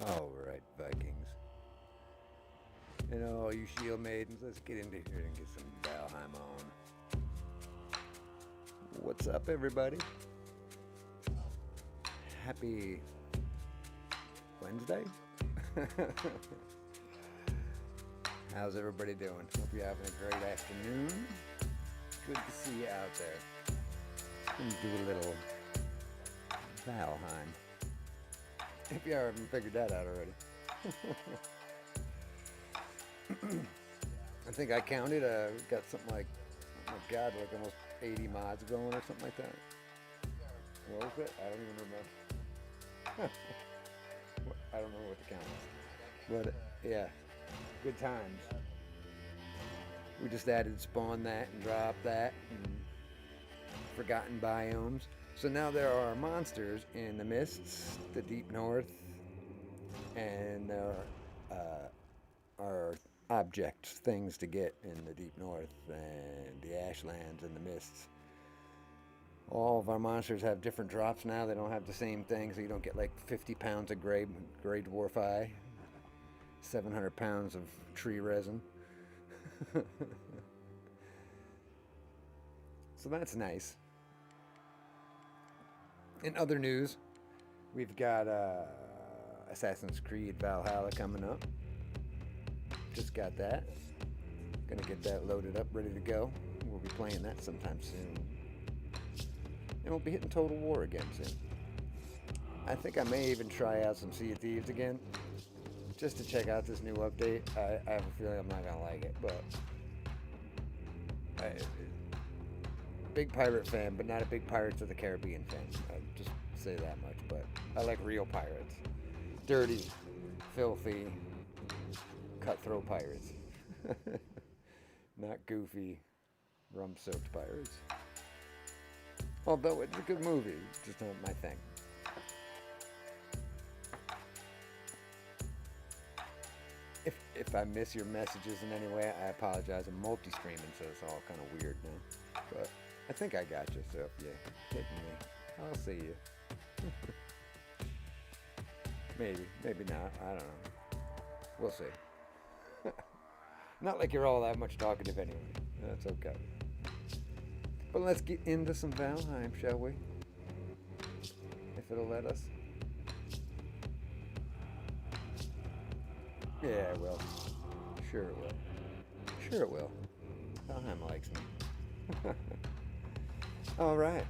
Alright, Vikings. And all you shield maidens, let's get into here and get some Valheim on. What's up, everybody? Happy Wednesday? How's everybody doing? Hope you're having a great afternoon. Good to see you out there. Gonna do a little Valheim. If you haven't figured that out already. I think I counted, got something like, oh my god, like almost 80 mods going or something like that. What was it? I don't even remember. I don't know what the count is. But yeah, good times. We just added spawn that and drop that and forgotten biomes. So now there are monsters in the mists, the deep north, and there are objects, things to get in the deep north and the ashlands and the mists. All of our monsters have different drops now. They don't have the same thing, so you don't get like 50 pounds of gray dwarf eye, 700 pounds of tree resin. So that's nice. In other news, we've got Assassin's Creed Valhalla coming up. Just got that. Gonna get that loaded up, ready to go. We'll be playing that sometime soon. And we'll be hitting Total War again soon. I think I may even try out some Sea of Thieves again, just to check out this new update. I have a feeling I'm not gonna like it, but big pirate fan, but not a big Pirates of the Caribbean fan. I just say that much. But I like real pirates, dirty, filthy, cutthroat pirates, not goofy, rum-soaked pirates. Although it's a good movie, just not my thing. If I miss your messages in any way, I apologize. I'm multi-streaming, so it's all kind of weird now. But I think I got you, so if you're hitting me, I'll see you. Maybe not. I don't know. We'll see. Not like you're all that much talkative anyway. That's okay. But let's get into some Valheim, shall we? If it'll let us. Yeah, it will. Sure it will. Sure it will. Valheim likes me. Alright.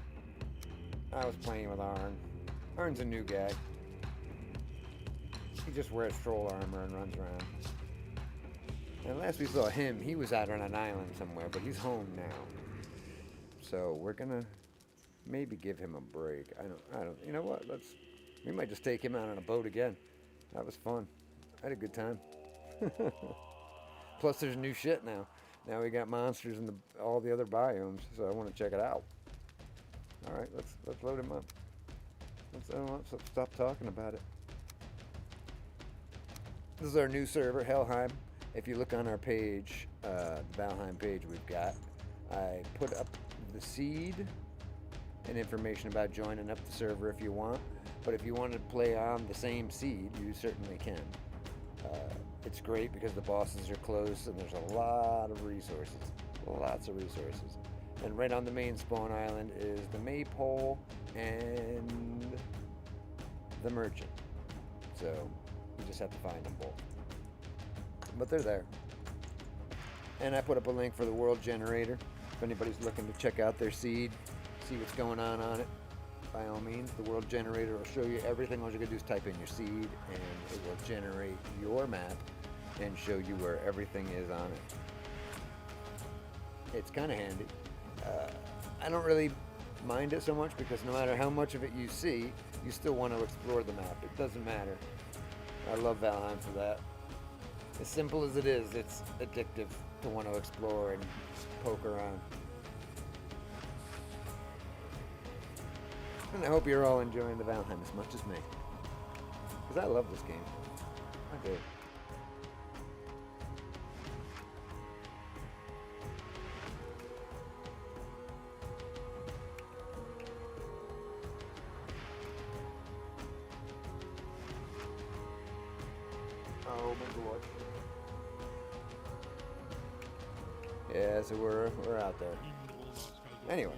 I was playing with Arn. Arn's a new guy. He just wears troll armor and runs around. And last we saw him, he was out on an island somewhere, but he's home now. So we're gonna maybe give him a break. I don't, you know what? We might just take him out on a boat again. That was fun. I had a good time. Plus there's new shit now. Now we got monsters in all the other biomes, so I want to check it out. Alright, let's load him up. Let's stop talking about it. This is our new server, Hellheim. If you look on our page, the Valheim page we've got, I put up the seed and information about joining up the server if you want. But if you want to play on the same seed, you certainly can. It's great because the bosses are close and there's a lot of resources. Lots of resources. And right on the main spawn island is the Maypole and the Merchant. So you just have to find them both. But they're there. And I put up a link for the world generator. If anybody's looking to check out their seed, see what's going on it, by all means, the world generator will show you everything. All you gotta do is type in your seed and it will generate your map and show you where everything is on it. It's kind of handy. I don't really mind it so much because no matter how much of it you see, you still want to explore the map. It doesn't matter. I love Valheim for that. As simple as it is, it's addictive to want to explore and poke around. And I hope you're all enjoying the Valheim as much as me. Because I love this game. I do. Oh my lord. Yeah, so we're out there. Anyway.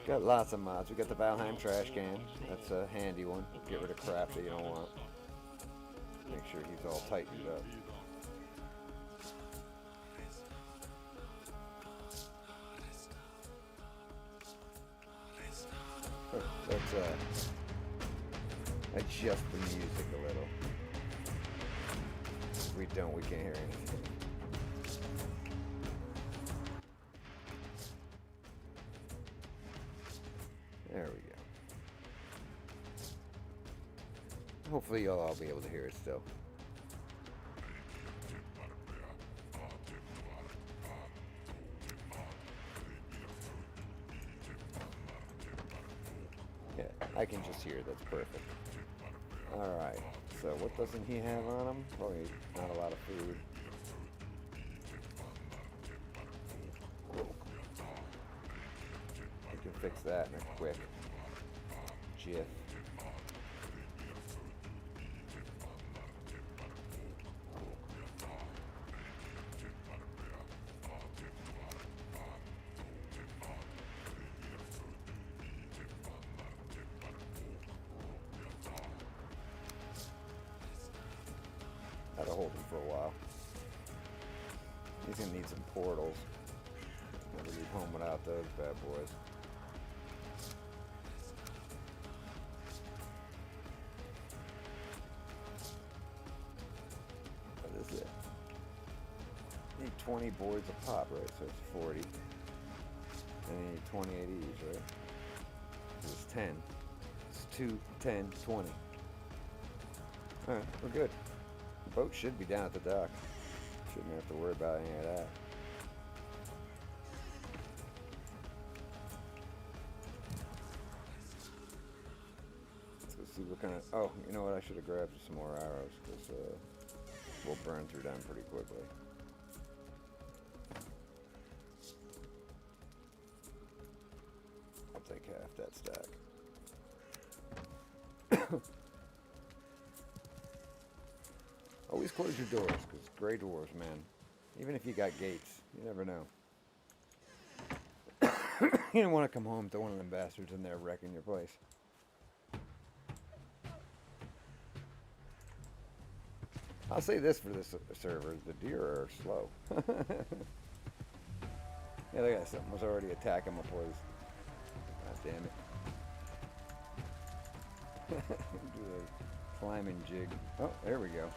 Got lots of mods. We got the Valheim trash can. That's a handy one. Get rid of crap that you don't want. Make sure he's all tightened up. Let's adjust the music a little. If we don't, we can't hear anything. There we go. Hopefully you'll all be able to hear it still. Yeah, I can just hear it. That's perfect. Alright, so what doesn't he have on him? Probably not a lot of food. We can fix that in a quick jiff. Gotta hold him for a while. He's gonna need some portals. Never leave home without those bad boys. What is it? Need 20 boards a pop, right? So it's 40. And you need 20 at each, right? It's 10. It's 2, 10, 20. Alright, we're good. The boat should be down at the dock. Shouldn't have to worry about any of that. Let's go see what kind of... Oh, you know what? I should have grabbed some more arrows, because we'll burn through them pretty quickly. I'll take half that stack. Always close your doors, because gray doors, man. Even if you got gates, you never know. You don't want to come home to one of them bastards in there wrecking your place. I'll say this for this server, the deer are slow. Yeah, look at that, something was already attacking my place. God damn it. Do a climbing jig. Oh, there we go.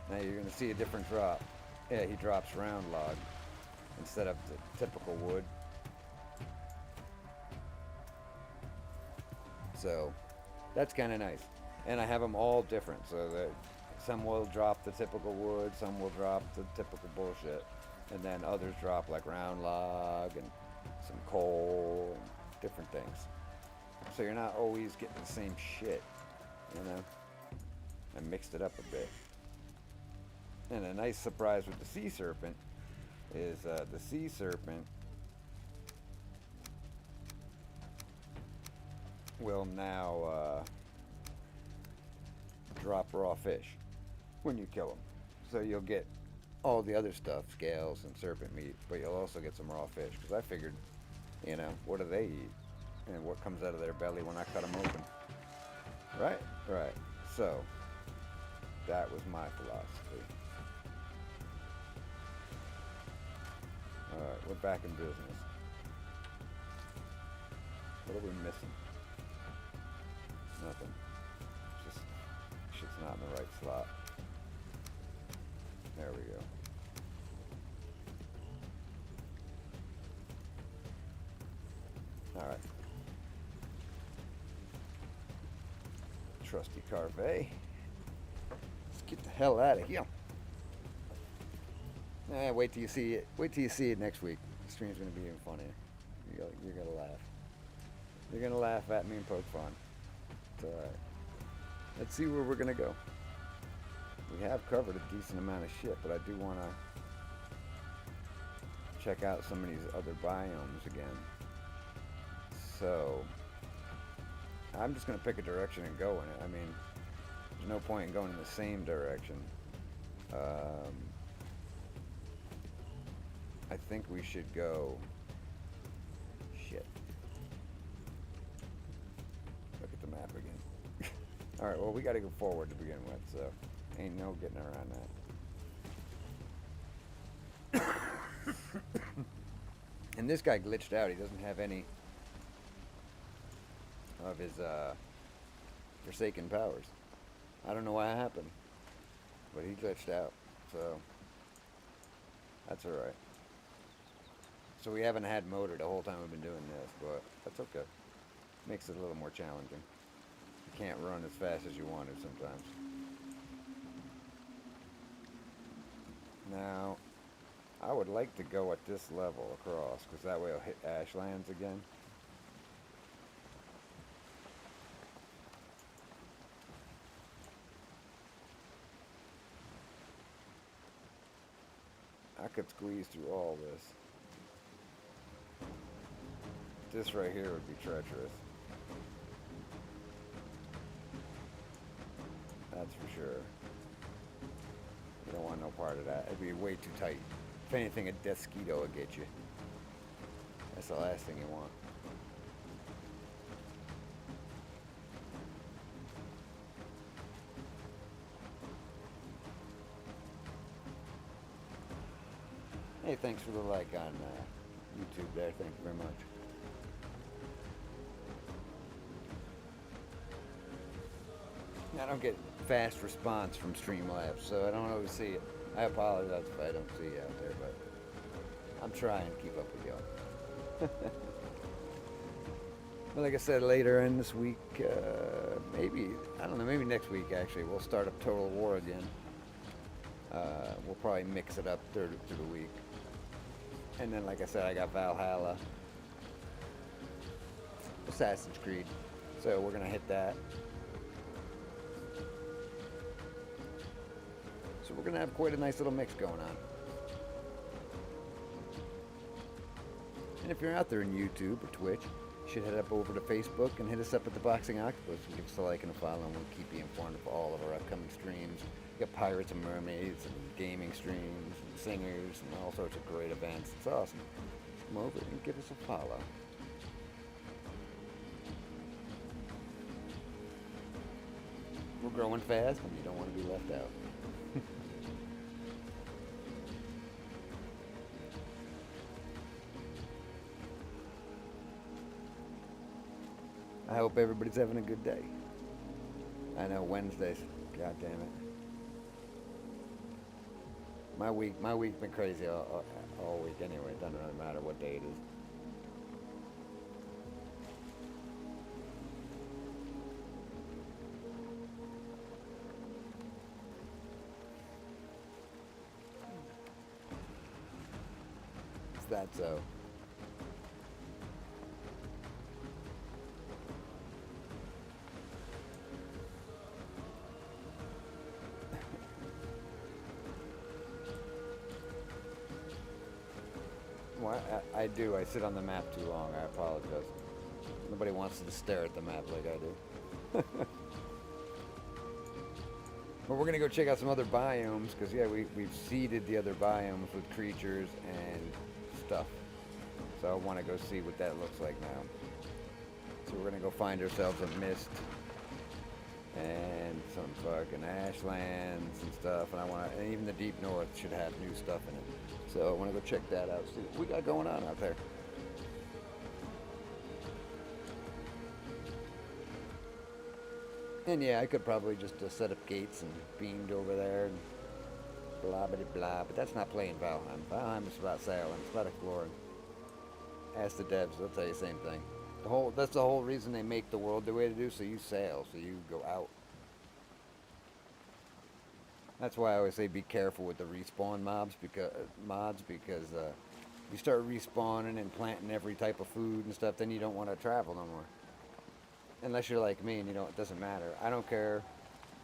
Now you're going to see a different drop. Yeah, he drops round log instead of the typical wood. So that's kind of nice. And I have them all different, so that some will drop the typical wood, some will drop the typical bullshit, and then others drop like round log and some coal and different things. So you're not always getting the same shit, you know? I mixed it up a bit. And a nice surprise with the sea serpent is the sea serpent will now drop raw fish when you kill them. So you'll get all the other stuff, scales and serpent meat, but you'll also get some raw fish, because I figured, you know, what do they eat? And what comes out of their belly when I cut them open? Right? Right. So, that was my philosophy. Alright, we're back in business. What are we missing? Nothing. Just shit's not in the right slot. There we go. Alright. Trusty Carvet. Let's get the hell out of here. Wait till you see it. Wait till you see it next week. The stream's gonna be even funnier. You're gonna laugh. You're gonna laugh at me and poke fun. It's alright. Let's see where we're gonna go. We have covered a decent amount of shit, but I do wanna check out some of these other biomes again. So, I'm just going to pick a direction and go in it. I mean, there's no point in going in the same direction. I think we should go... Shit. Look at the map again. Alright, well, we got to go forward to begin with, so ain't no getting around that. And this guy glitched out. He doesn't have any of his Forsaken powers. I don't know why it happened, but he glitched out, so that's alright. So we haven't had motor the whole time we've been doing this, but that's okay. Makes it a little more challenging. You can't run as fast as you want to sometimes. Now, I would like to go at this level across, because that way I'll hit Ashlands again. I could squeeze through all this. This right here would be treacherous. That's for sure. You don't want no part of that. It'd be way too tight. If anything, a Desquito will get you. That's the last thing you want. Hey, thanks for the like on YouTube there. Thank you very much. I don't get fast response from Streamlabs, so I don't always see it. I apologize if I don't see you out there, but I'm trying to keep up with y'all. But like I said, later in this week, maybe, I don't know, maybe next week actually, we'll start up Total War again. We'll probably mix it up through the week. And then, like I said, I got Valhalla, Assassin's Creed, so we're going to hit that. So we're going to have quite a nice little mix going on. And if you're out there in YouTube or Twitch, you should head up over to Facebook and hit us up at the Boxing Octopus and give us a like and a follow, and we'll keep you informed of all of our upcoming streams. We got Pirates and Mermaids and gaming streams and singers and all sorts of great events. It's awesome. Come over and give us a follow. We're growing fast and you don't want to be left out. I hope everybody's having a good day. I know Wednesdays, god damn it. My week's been crazy all week anyway. It doesn't really matter what day it is. Is that so? Well, I do. I sit on the map too long. I apologize. Nobody wants to stare at the map like I do. But we're going to go check out some other biomes, because, yeah, we've seeded the other biomes with creatures and stuff. So I want to go see what that looks like now. So we're going to go find ourselves a mist and some fucking ashlands and stuff. And even the deep north should have new stuff in it. So I want to go check that out, see what we got going on out there. And yeah, I could probably just set up gates and beamed over there and blah blah blah, but that's not playing Valheim. Valheim is about sailing, it's about exploring. Ask the devs, they'll tell you the same thing. That's the whole reason they make the world the way to do, so you sail, so you go out. That's why I always say be careful with the respawn mods because you start respawning and planting every type of food and stuff, then you don't want to travel no more. Unless you're like me and it doesn't matter. I don't care.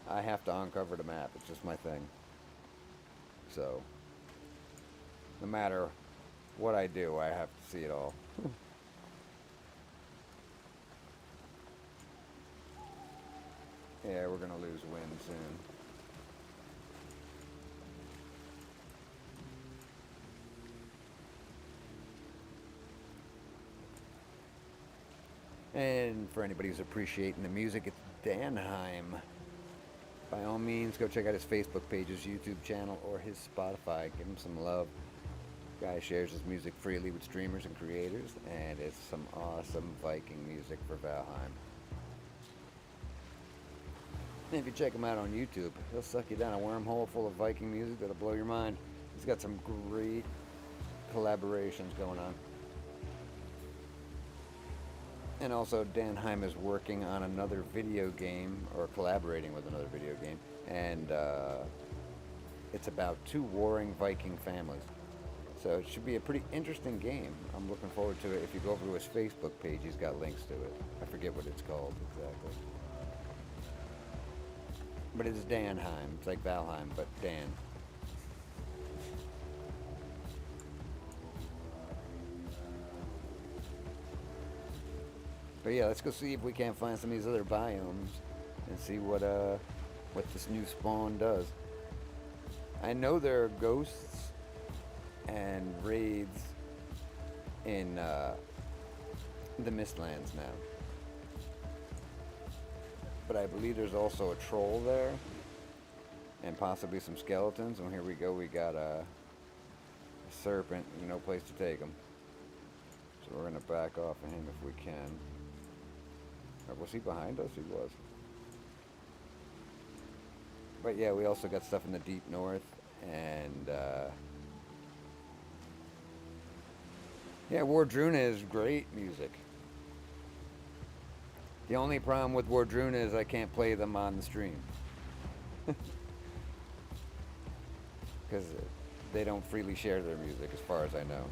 I have to uncover the map. It's just my thing. So, no matter what I do, I have to see it all. Yeah, we're gonna lose wind soon. And for anybody who's appreciating the music, it's Danheim. By all means, go check out his Facebook page, his YouTube channel, or his Spotify. Give him some love. Guy shares his music freely with streamers and creators, and it's some awesome Viking music for Valheim. And if you check him out on YouTube, he'll suck you down a wormhole full of Viking music that'll blow your mind. He's got some great collaborations going on. And also, Danheim is working on another video game, or collaborating with another video game, and it's about two warring Viking families. So it should be a pretty interesting game. I'm looking forward to it. If you go over to his Facebook page, he's got links to it. I forget what it's called exactly. But it's Danheim. It's like Valheim, but Dan. But yeah, let's go see if we can't find some of these other biomes and see what this new spawn does. I know there are ghosts and raids in the Mistlands now, but I believe there's also a troll there and possibly some skeletons. And here we go, we got a serpent, no place to take him, so we're gonna back off of him if we can. Was he behind us? He was. But yeah, we also got stuff in the deep north, and yeah, Wardruna is great music. The only problem with Wardruna is I can't play them on the stream. Because they don't freely share their music as far as I know.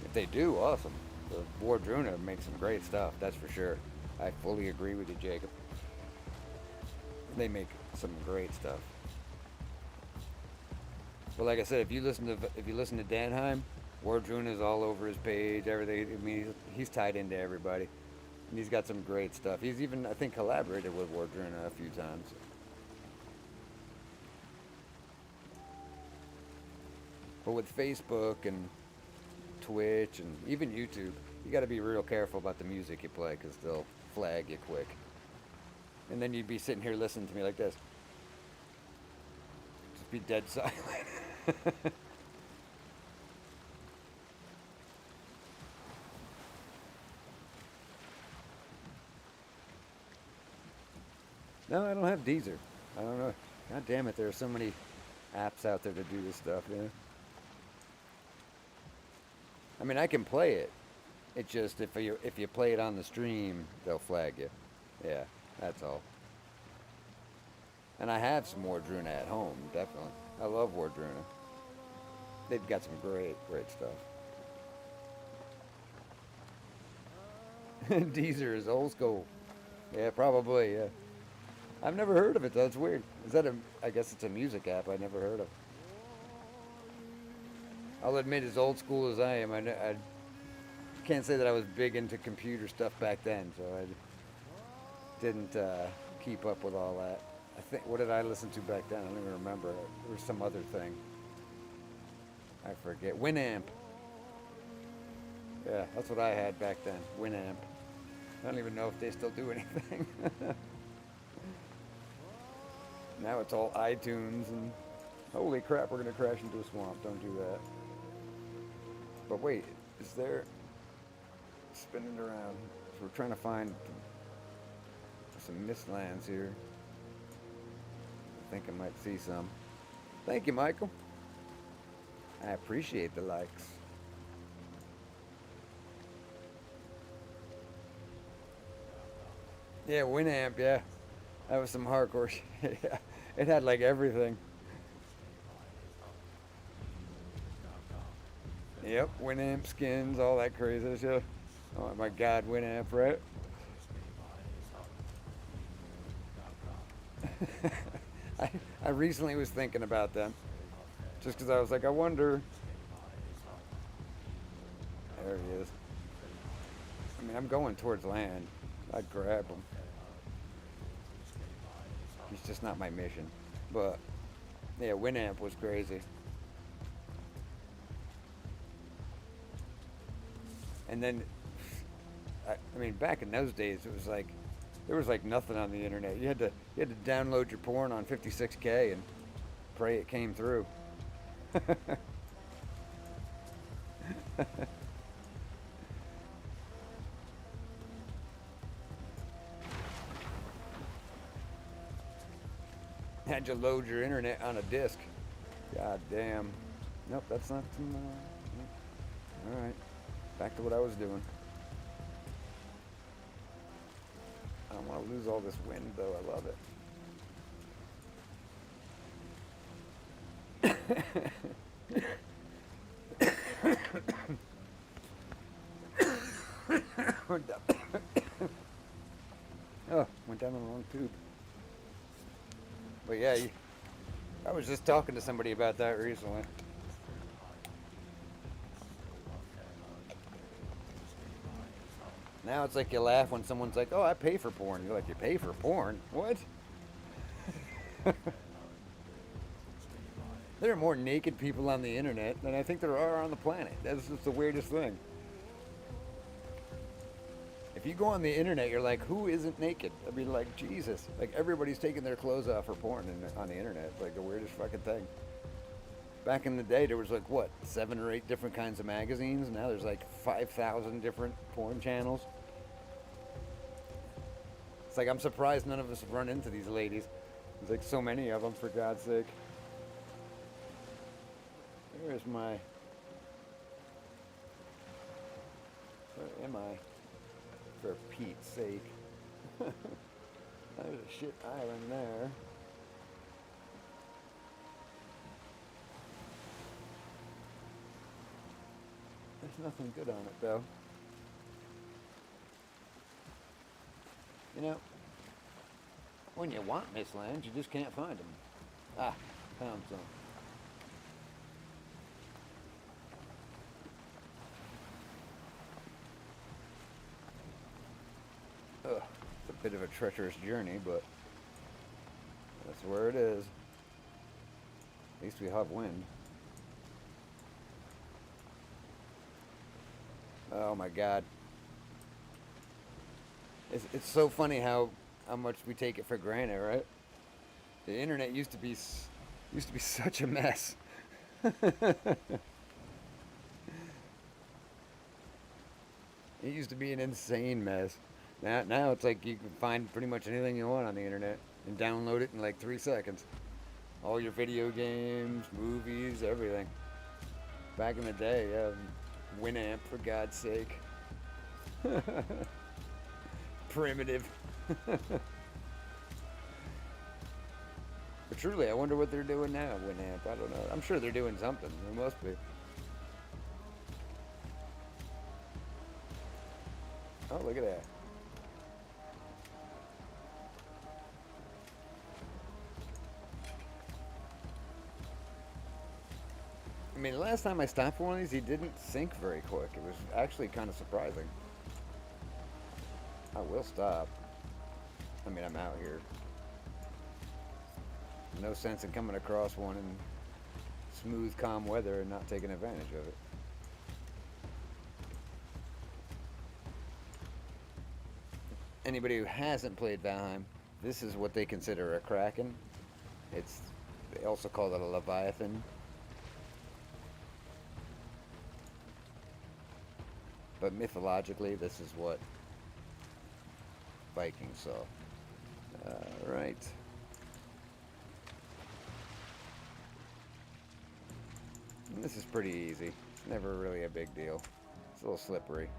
If they do, awesome. The Wardruna makes some great stuff, that's for sure. I fully agree with you, Jacob. They make some great stuff. But like I said, if you listen to Danheim, Wardruna is all over his page, everything. I mean, he's tied into everybody, and he's got some great stuff. He's even, I think, collaborated with Wardruna a few times. But with Facebook and Twitch and even YouTube, you got to be real careful about the music you play, because they'll flag you quick. And then you'd be sitting here listening to me like this. Just be dead silent. No, I don't have Deezer. I don't know. God damn it, there are so many apps out there to do this stuff, yeah. I mean, I can play it. It's just if you play it on the stream, they'll flag you. Yeah, that's all. And I have some Wardruna at home, definitely. I love Wardruna. They've got some great stuff. Deezer is old school. Yeah, probably, yeah. I've never heard of it, though. It's weird. Is that I guess it's a music app I never heard of. I'll admit, as old school as I am, I can't say that I was big into computer stuff back then, so I didn't keep up with all that. I think, what did I listen to back then? I don't even remember. There was some other thing. I forget. Winamp. Yeah, that's what I had back then. Winamp. I don't even know if they still do anything. Now it's all iTunes, and holy crap, we're gonna crash into a swamp. Don't do that. But wait, is there spinning around? So we're trying to find some Mistlands here. I think I might see some. Thank you, Michael. I appreciate the likes. Yeah, Winamp, yeah. That was some hardcore shit. Yeah. It had like everything. Yep, Winamp skins, all that crazy shit. Oh my god, Winamp, right? I recently was thinking about them. Just because I was like, I wonder. There he is. I mean, I'm going towards land. I'd grab him. It's just not my mission. But yeah, Winamp was crazy. And then, I mean, back in those days, it was like there was like nothing on the internet. You had to download your porn on 56K and pray it came through. Had you load your internet on a disc. God damn. Nope, that's not. All right, back to what I was doing. I don't want to lose all this wind, though. I love it. Oh, went down the wrong tube. But yeah, I was just talking to somebody about that recently. Now it's like you laugh when someone's like, "Oh, I pay for porn." You're like, "You pay for porn? What?" There are more naked people on the internet than I think there are on the planet. That's just the weirdest thing. If you go on the internet, you're like, who isn't naked? I mean, like, Jesus. Like, everybody's taking their clothes off for porn on the internet. It's like the weirdest fucking thing. Back in the day, there was like, what, 7 or 8 different kinds of magazines? Now there's like 5,000 different porn channels. It's like, I'm surprised none of us have run into these ladies. There's like so many of them, for God's sake. Where's my... Where am I? For Pete's sake. There's a shit island there. There's nothing good on it, though. You know, when you want Mistlands, you just can't find them. Ah, found some. Ugh, it's a bit of a treacherous journey, but that's where it is. At least we have wind. Oh my God. It's so funny how much we take it for granted, right? The internet used to be such a mess. It used to be an insane mess. Now it's like you can find pretty much anything you want on the internet and download it in like 3 seconds. All your video games, movies, everything. Back in the day, Winamp, for God's sake. Primitive. But truly, I wonder what they're doing now, Winamp. I don't know. I'm sure they're doing something. There must be. Oh, look at that. I mean, the last time I stopped for one of these, he didn't sink very quick. It was actually kind of surprising. I will stop. I mean, I'm out here. No sense in coming across one in smooth, calm weather and not taking advantage of it. Anybody who hasn't played Valheim, this is what they consider a Kraken. They also call it a Leviathan. But mythologically, this is what Vikings saw. Alright. This is pretty easy. It's never really a big deal. It's a little slippery.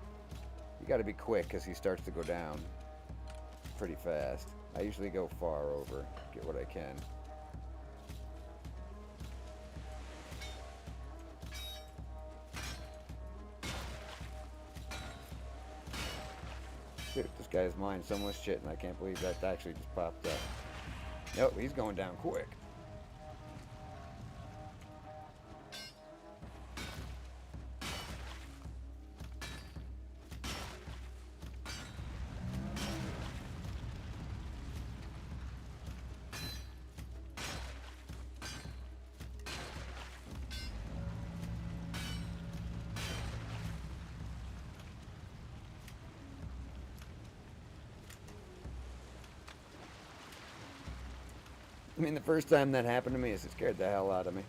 You gotta be quick because he starts to go down pretty fast. I usually go far over, get what I can. Dude, this guy's mined so much shit, and I can't believe that actually just popped up. Nope, he's going down quick. I mean, the first time that happened to me, it scared the hell out of me.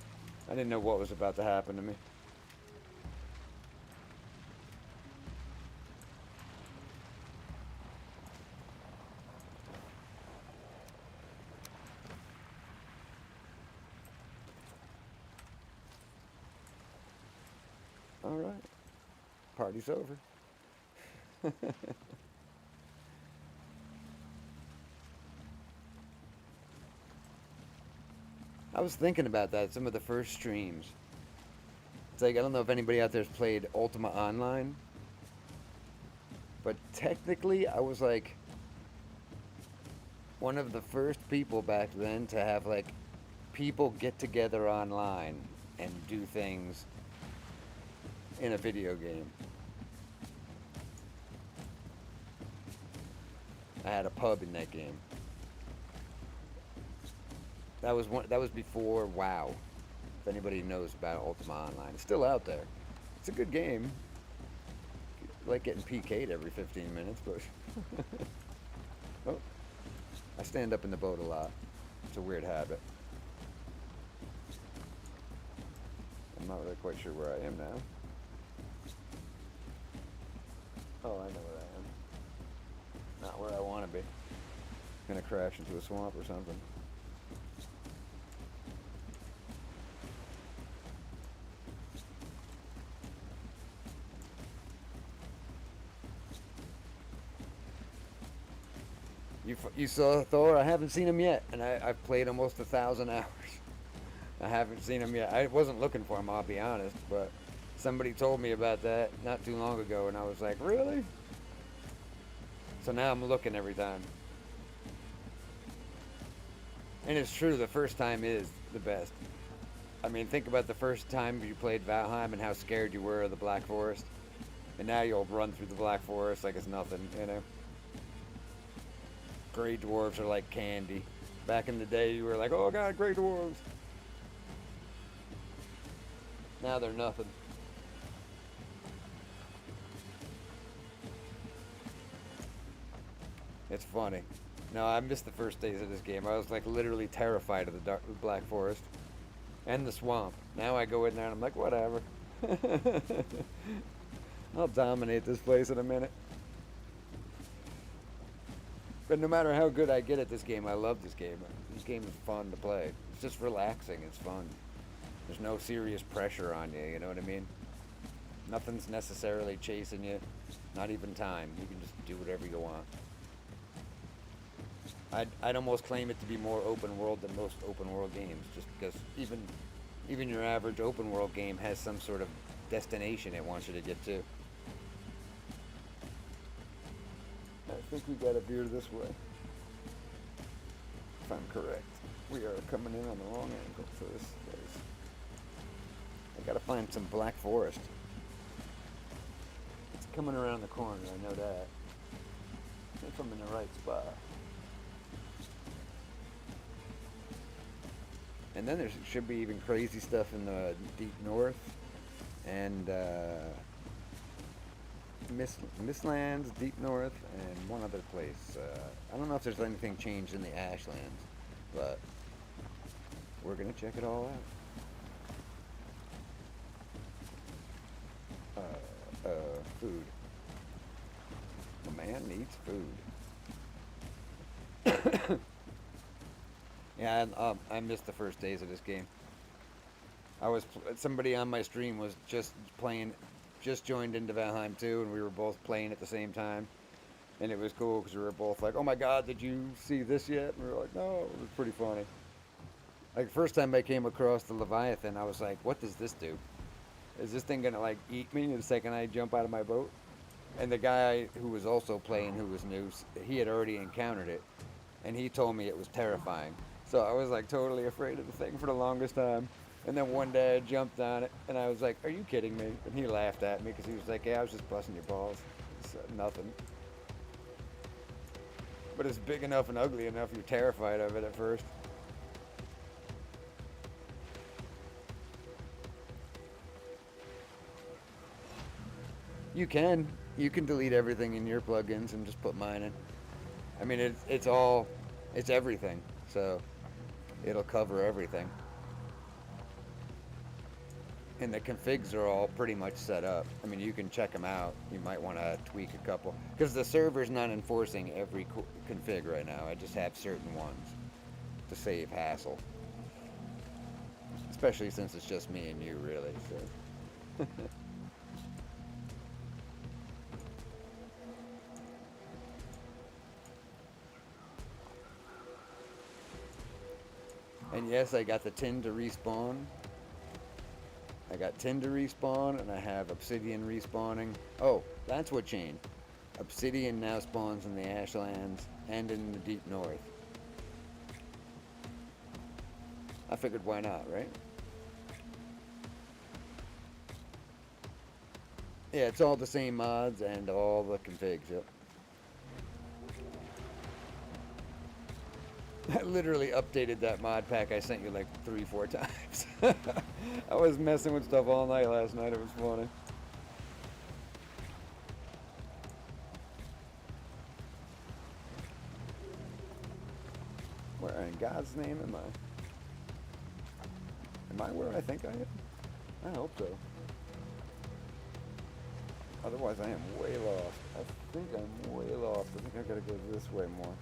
I didn't know what was about to happen to me. All right. Party's over. I was thinking about that, some of the first streams. It's like, I don't know if anybody out there's played Ultima Online, but technically I was like one of the first people back then to have like people get together online and do things in a video game. I had a pub in that game. That was before WoW. If anybody knows about Ultima Online, it's still out there. It's a good game. I like getting PK'd every 15 minutes, but oh, I stand up in the boat a lot. It's a weird habit. I'm not really quite sure where I am now. Oh, I know where I am. Not where I want to be. Gonna crash into a swamp or something. You saw Thor? I haven't seen him yet, and I've played almost 1,000 hours. I haven't seen him yet. I wasn't looking for him, I'll be honest, but somebody told me about that not too long ago, and I was like, really? So now I'm looking every time. And it's true, the first time is the best. I mean, think about the first time you played Valheim and how scared you were of the Black Forest. And now you'll run through the Black Forest like it's nothing, you know? Grey dwarves are like candy. Back in the day, you were like, oh god, grey dwarves. Now they're nothing. It's funny. No, I missed the first days of this game. I was like literally terrified of the Black Forest and the swamp. Now I go in there and I'm like, whatever. I'll dominate this place in a minute. But no matter how good I get at this game, I love this game. This game is fun to play. It's just relaxing. It's fun. There's no serious pressure on you, you know what I mean? Nothing's necessarily chasing you. Not even time. You can just do whatever you want. I'd almost claim it to be more open world than most open world games, just because even your average open world game has some sort of destination it wants you to get to. I think we got a veer this way, if I'm correct. We are coming in on the wrong angle for this place. I gotta find some Black Forest. It's coming around the corner, I know that. If I'm in the right spot. And then there should be even crazy stuff in the deep north and Mistlands, deep north, and one other place. I don't know if there's anything changed in the Ashlands, but we're gonna check it all out. Food. A man needs food. Yeah, I missed the first days of this game. Somebody on my stream was just joined into Valheim 2, and we were both playing at the same time. And it was cool because we were both like, oh my god, did you see this yet? And we were like, no, it was pretty funny. Like, the first time I came across the Leviathan, I was like, what does this do? Is this thing gonna, like, eat me the second I jump out of my boat? And the guy who was also playing, who was new, he had already encountered it. And he told me it was terrifying. So I was like totally afraid of the thing for the longest time. And then one day I jumped on it and I was like, are you kidding me? And he laughed at me because he was like, yeah, I was just busting your balls. It's nothing. But it's big enough and ugly enough you're terrified of it at first. You can delete everything in your plugins and just put mine in. I mean, it's everything. So it'll cover everything. And the configs are all pretty much set up. I mean, you can check them out. You might want to tweak a couple. Because the server's not enforcing every config right now. I just have certain ones to save hassle. Especially since it's just me and you, really. So. And yes, I got the tin to respawn. I got tin to respawn, and I have obsidian respawning. Oh, that's what changed. Obsidian now spawns in the Ashlands and in the Deep North. I figured why not, right? Yeah, it's all the same mods and all the configs, yep. I literally updated that mod pack I sent you like 3-4 times. I was messing with stuff all night last night. It was funny. Where in God's name am I? Am I where I think I am? I hope so. Otherwise I am way lost. I think I'm way lost. I think I gotta go this way more.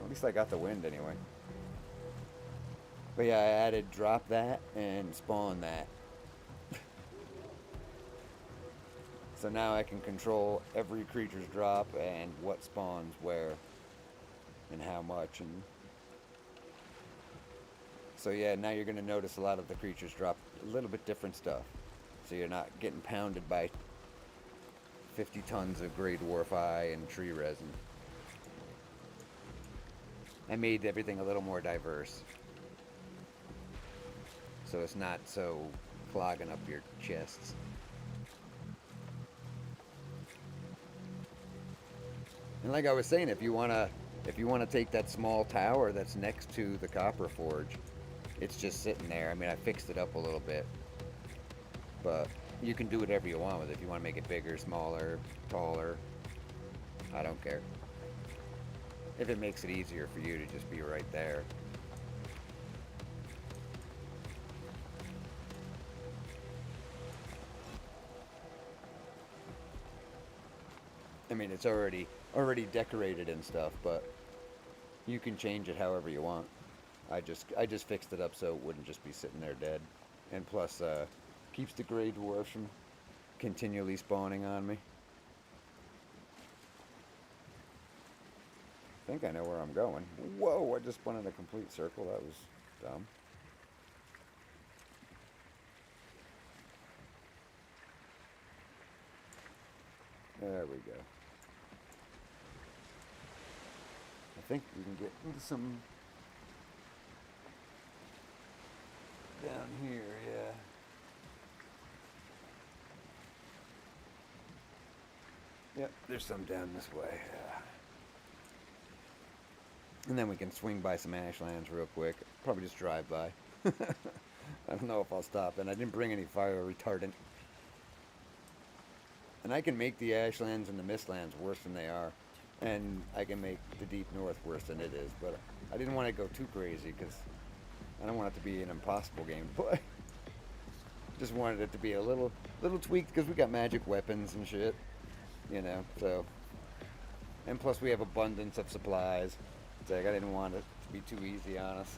At least I got the wind anyway. But yeah, I added drop that and spawn that. So now I can control every creature's drop and what spawns where and how much. And so yeah, now you're going to notice a lot of the creatures drop a little bit different stuff. So you're not getting pounded by 50 tons of Grey Dwarf Eye and tree resin. I made everything a little more diverse. So it's not so clogging up your chests. And like I was saying, if you wanna take that small tower that's next to the copper forge, it's just sitting there. I mean, I fixed it up a little bit, but you can do whatever you want with it. If you want to make it bigger, smaller, taller, I don't care. If it makes it easier for you to just be right there. I mean, it's already decorated and stuff, but you can change it however you want. I just fixed it up so it wouldn't just be sitting there dead, and plus keeps the Grey Dwarfs from continually spawning on me. I think I know where I'm going. Whoa, I just went in a complete circle. That was dumb. There we go. I think we can get into some down here, yeah. Yep, there's some down this way. Yeah. And then we can swing by some Ashlands real quick. Probably just drive by. I don't know if I'll stop. And I didn't bring any fire retardant. And I can make the Ashlands and the Mistlands worse than they are. And I can make the Deep North worse than it is. But I didn't want to go too crazy because I don't want it to be an impossible game to play. Just wanted it to be a little tweaked because we got magic weapons and shit. You know, so. And plus we have abundance of supplies. It's like I didn't want it to be too easy on us.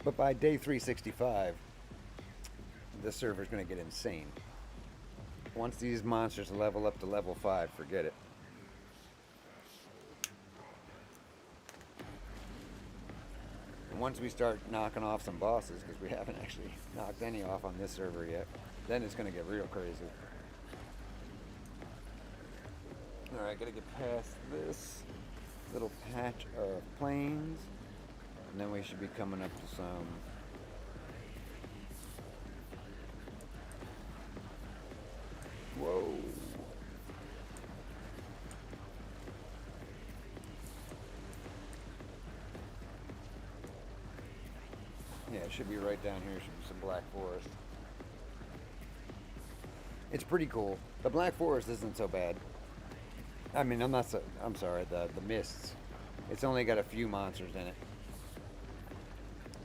But by day 365, this server's going to get insane. Once these monsters level up to level 5, forget it. And once we start knocking off some bosses, because we haven't actually knocked any off on this server yet, then it's going to get real crazy. Alright, gotta get past this little patch of plains, and then we should be coming up to some whoa. Yeah, it should be right down here. Should be some black forest. It's pretty cool. The Black Forest isn't so bad. I mean, I'm sorry, the mists. It's only got a few monsters in it.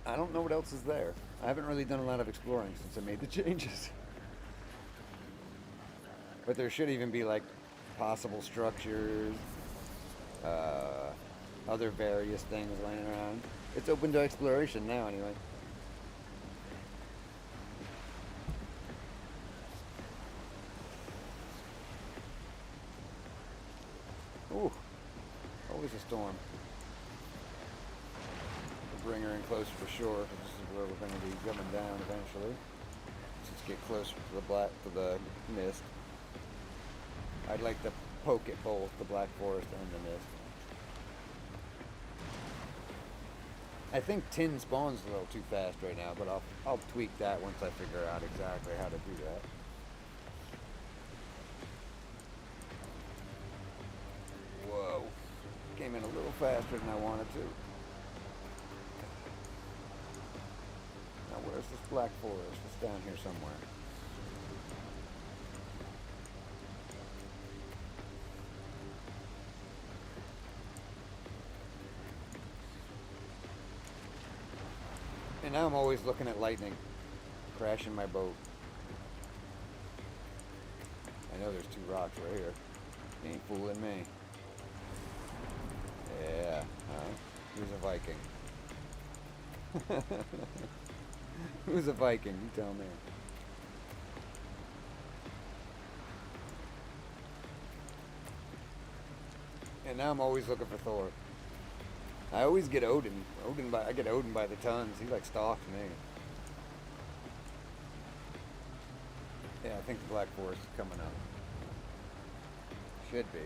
I don't know what else is there. I haven't really done a lot of exploring since I made the changes. But there should even be like possible structures, other various things laying around. It's open to exploration now anyway. Ooh, always a storm. We'll bring her in closer to shore, because this is where we're going to be coming down eventually. Let's get closer to the mist. I'd like to poke at both the Black Forest and the mist. I think tin spawns a little too fast right now, but I'll tweak that once I figure out exactly how to do that. Whoa. Came in a little faster than I wanted to. Now where's this Black Forest? It's down here somewhere. And now I'm always looking at lightning crashing my boat. I know there's two rocks right here. You ain't fooling me. Yeah, who's a Viking? Who's a Viking? You tell me. And now I'm always looking for Thor. I always get Odin. I get Odin by the tons. He like stalks me. Yeah, I think the Black Forest is coming up. Should be.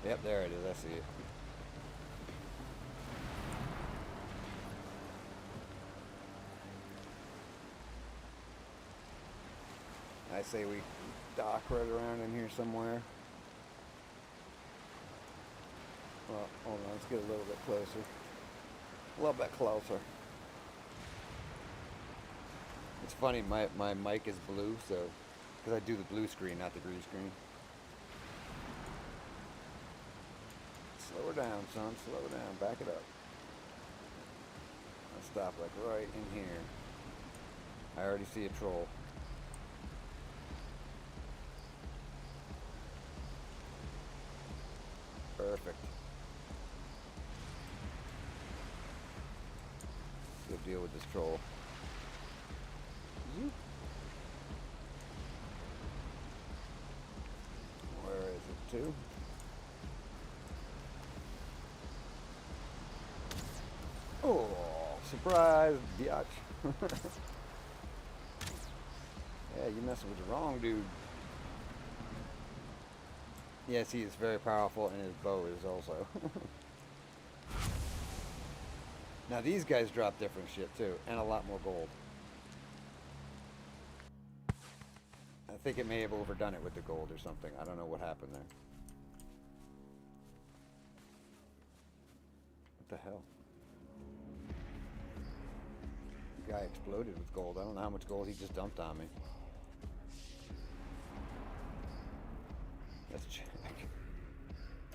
Yep, there it is. I see it. I say we dock right around in here somewhere. Well, hold on, let's get a little bit closer. A little bit closer. It's funny, my mic is blue, so, because I do the blue screen, not the green screen. Slow her down, son, slow her down, back it up. I'll stop like right in here. I already see a troll. Perfect. Let's go deal with this troll. Where is it to? Oh, surprise, biatch. Yeah, you messing with the wrong dude. Yes, he is very powerful, and his bow is also. Now these guys drop different shit too, and a lot more gold. I think it may have overdone it with the gold or something. I don't know what happened there. What the hell? The guy exploded with gold. I don't know how much gold he just dumped on me. Let's check.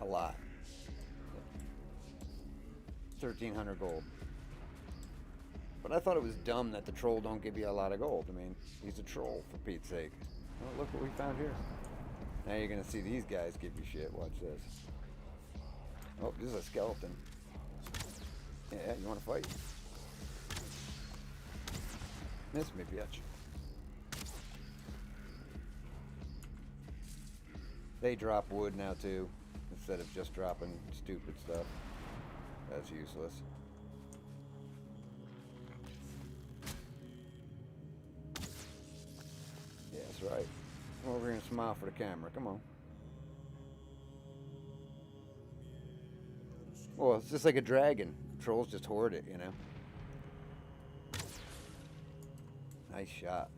A lot. 1,300 gold. But I thought it was dumb that the troll don't give you a lot of gold. I mean, he's a troll, for Pete's sake. Oh, look what we found here. Now you're going to see these guys give you shit. Watch this. Oh, this is a skeleton. Yeah, you want to fight? Miss me, bitch. They drop wood now, too, instead of just dropping stupid stuff. That's useless. Yeah, that's right. Come over here and smile for the camera. Come on. Well, it's just like a dragon. Trolls just hoard it, you know. Nice shot.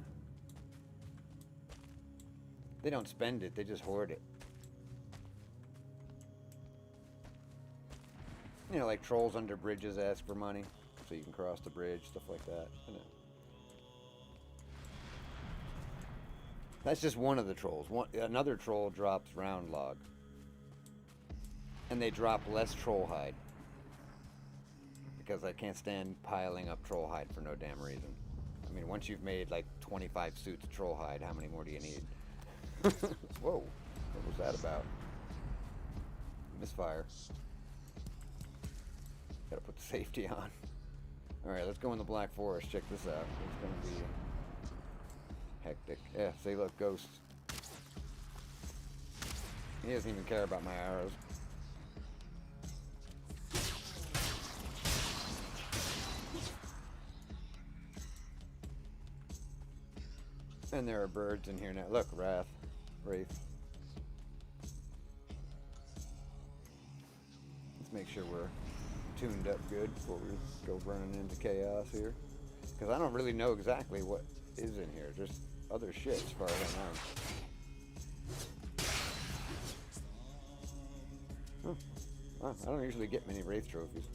They don't spend it, they just hoard it. You know, like trolls under bridges ask for money so you can cross the bridge, stuff like that. You know. That's just one of the trolls. Another troll drops round log. And they drop less troll hide. Because I can't stand piling up troll hide for no damn reason. I mean, once you've made like 25 suits of troll hide, how many more do you need? Whoa, what was that about? Misfire. Gotta put the safety on. Alright, let's go in the Black Forest. Check this out. It's gonna be hectic. Yeah, say look, ghosts. He doesn't even care about my arrows. And there are birds in here now. Look, Wraith. Let's make sure we're tuned up good before we go running into chaos here. Because I don't really know exactly what is in here. There's other shit as far as I know. Well, I don't usually get many Wraith trophies.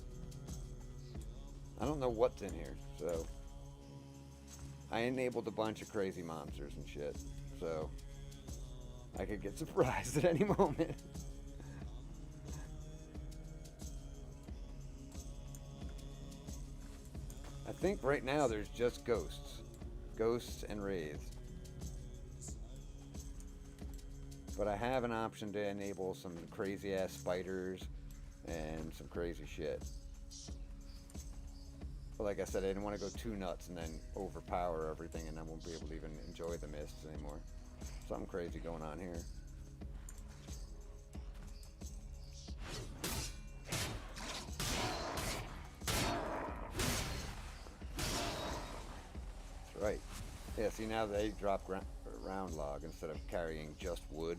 I don't know what's in here, so... I enabled a bunch of crazy monsters and shit, so... I could get surprised at any moment. I think right now there's just ghosts. Ghosts and wraiths. But I have an option to enable some crazy ass spiders and some crazy shit. But like I said, I didn't want to go too nuts and then overpower everything and I won't be able to even enjoy the mists anymore. Something crazy going on here. That's right. Yeah, see now they drop round log instead of carrying just wood.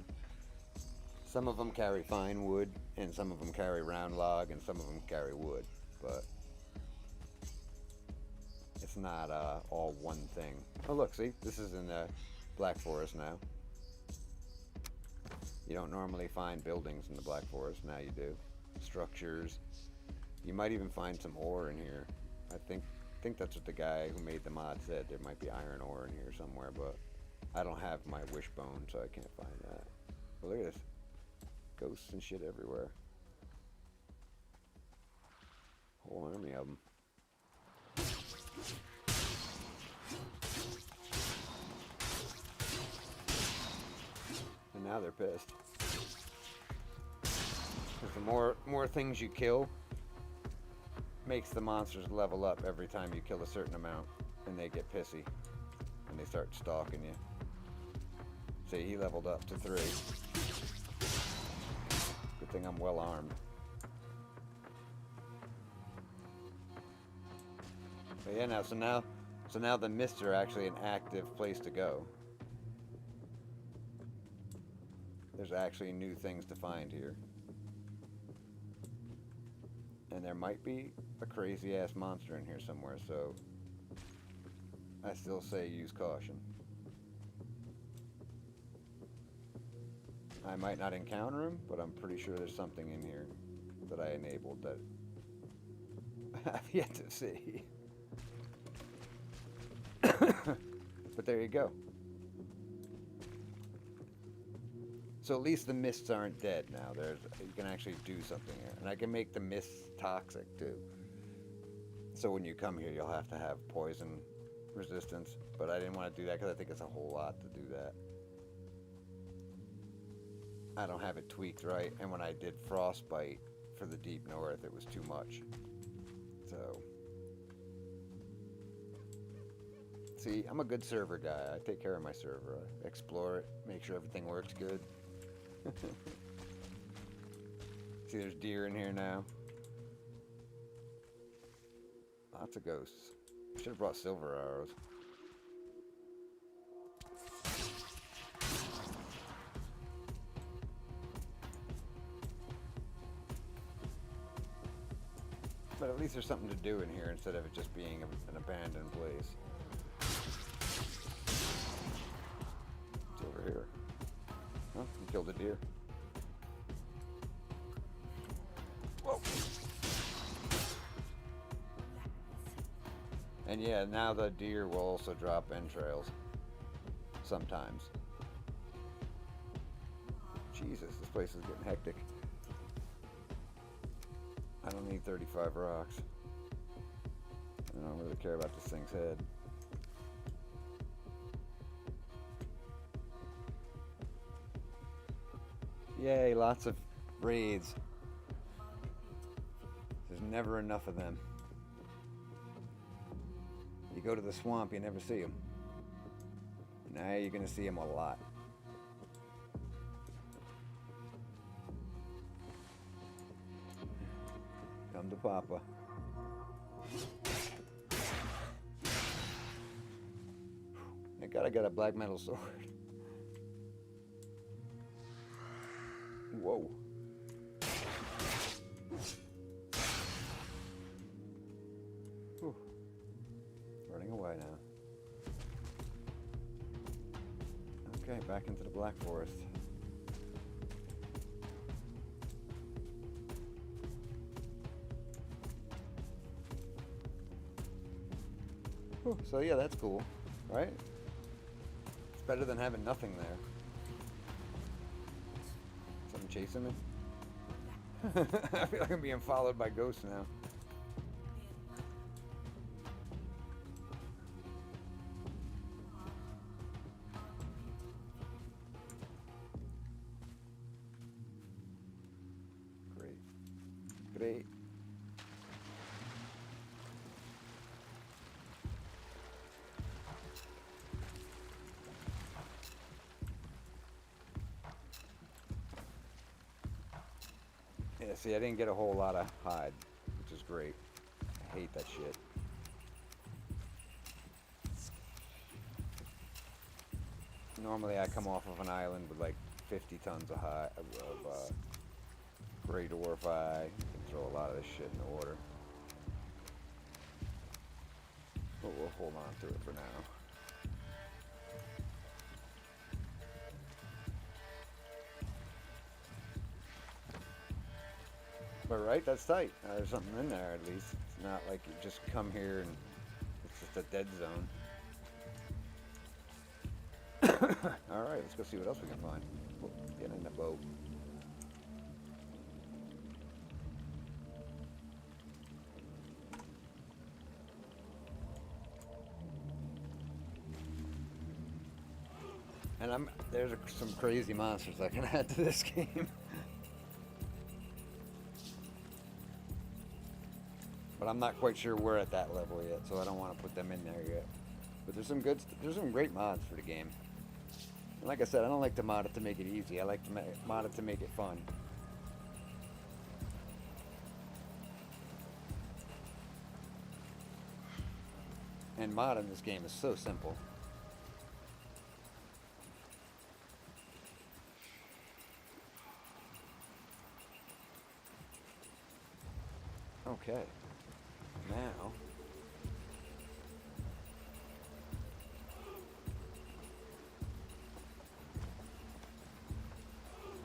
Some of them carry fine wood, and some of them carry round log, and some of them carry wood. But it's not all one thing. Oh look, see? This is in the Black Forest now. You don't normally find buildings in the Black Forest, now you do. Structures. You might even find some ore in here. I think that's what the guy who made the mod said. There might be iron ore in here somewhere, but I don't have my wishbone, so I can't find that. But look at this. Ghosts and shit everywhere. Whole army of them. And now they're pissed. Because the more things you kill, makes the monsters level up every time you kill a certain amount, and they get pissy and they start stalking you. See, he leveled up to 3. Good thing I'm well armed. But yeah, so now the mists are actually an active place to go. There's actually new things to find here. And there might be a crazy ass monster in here somewhere, so I still say use caution. I might not encounter him, but I'm pretty sure there's something in here that I enabled that I've yet to see. But there you go. So at least the mists aren't dead now. You can actually do something here. And I can make the mists toxic too. So when you come here, you'll have to have poison resistance. But I didn't want to do that because I think it's a whole lot to do that. I don't have it tweaked right. And when I did frostbite for the deep north, it was too much. So... See, I'm a good server guy. I take care of my server. I explore it, make sure everything works good. See, there's deer in here now. Lots of ghosts. Should have brought silver arrows. But at least there's something to do in here instead of it just being an abandoned place. It's over here. Oh, you killed a deer. Whoa. And yeah, now the deer will also drop entrails. Sometimes. Jesus, this place is getting hectic. I don't need 35 rocks. I don't really care about this thing's head. Yay, lots of raids. There's never enough of them. You go to the swamp, you never see them. Now you're gonna see them a lot. Come to Papa. Thank God I got a black metal sword. Whoa. Whew. Running away now. Okay, back into the Black Forest. Whew. So yeah, that's cool, right? It's better than having nothing there. Something chasing me? I feel like I'm being followed by ghosts now. Great. Yeah, see, I didn't get a whole lot of hide, which is great. I hate that shit. Normally I come off of an island with like 50 tons of gray dwarf eye. You can throw a lot of this shit in the water. But we'll hold on to it for now. But right, that's tight. There's something in there at least. It's not like you just come here and it's just a dead zone. Alright, let's go see what else we can find. Whoa, get in the boat. And there's some crazy monsters I can add to this game. But I'm not quite sure we're at that level yet, so I don't want to put them in there yet. But there's some great mods for the game. And like I said, I don't like to mod it to make it easy. I like to mod it to make it fun. And modding this game is so simple. Okay. Now,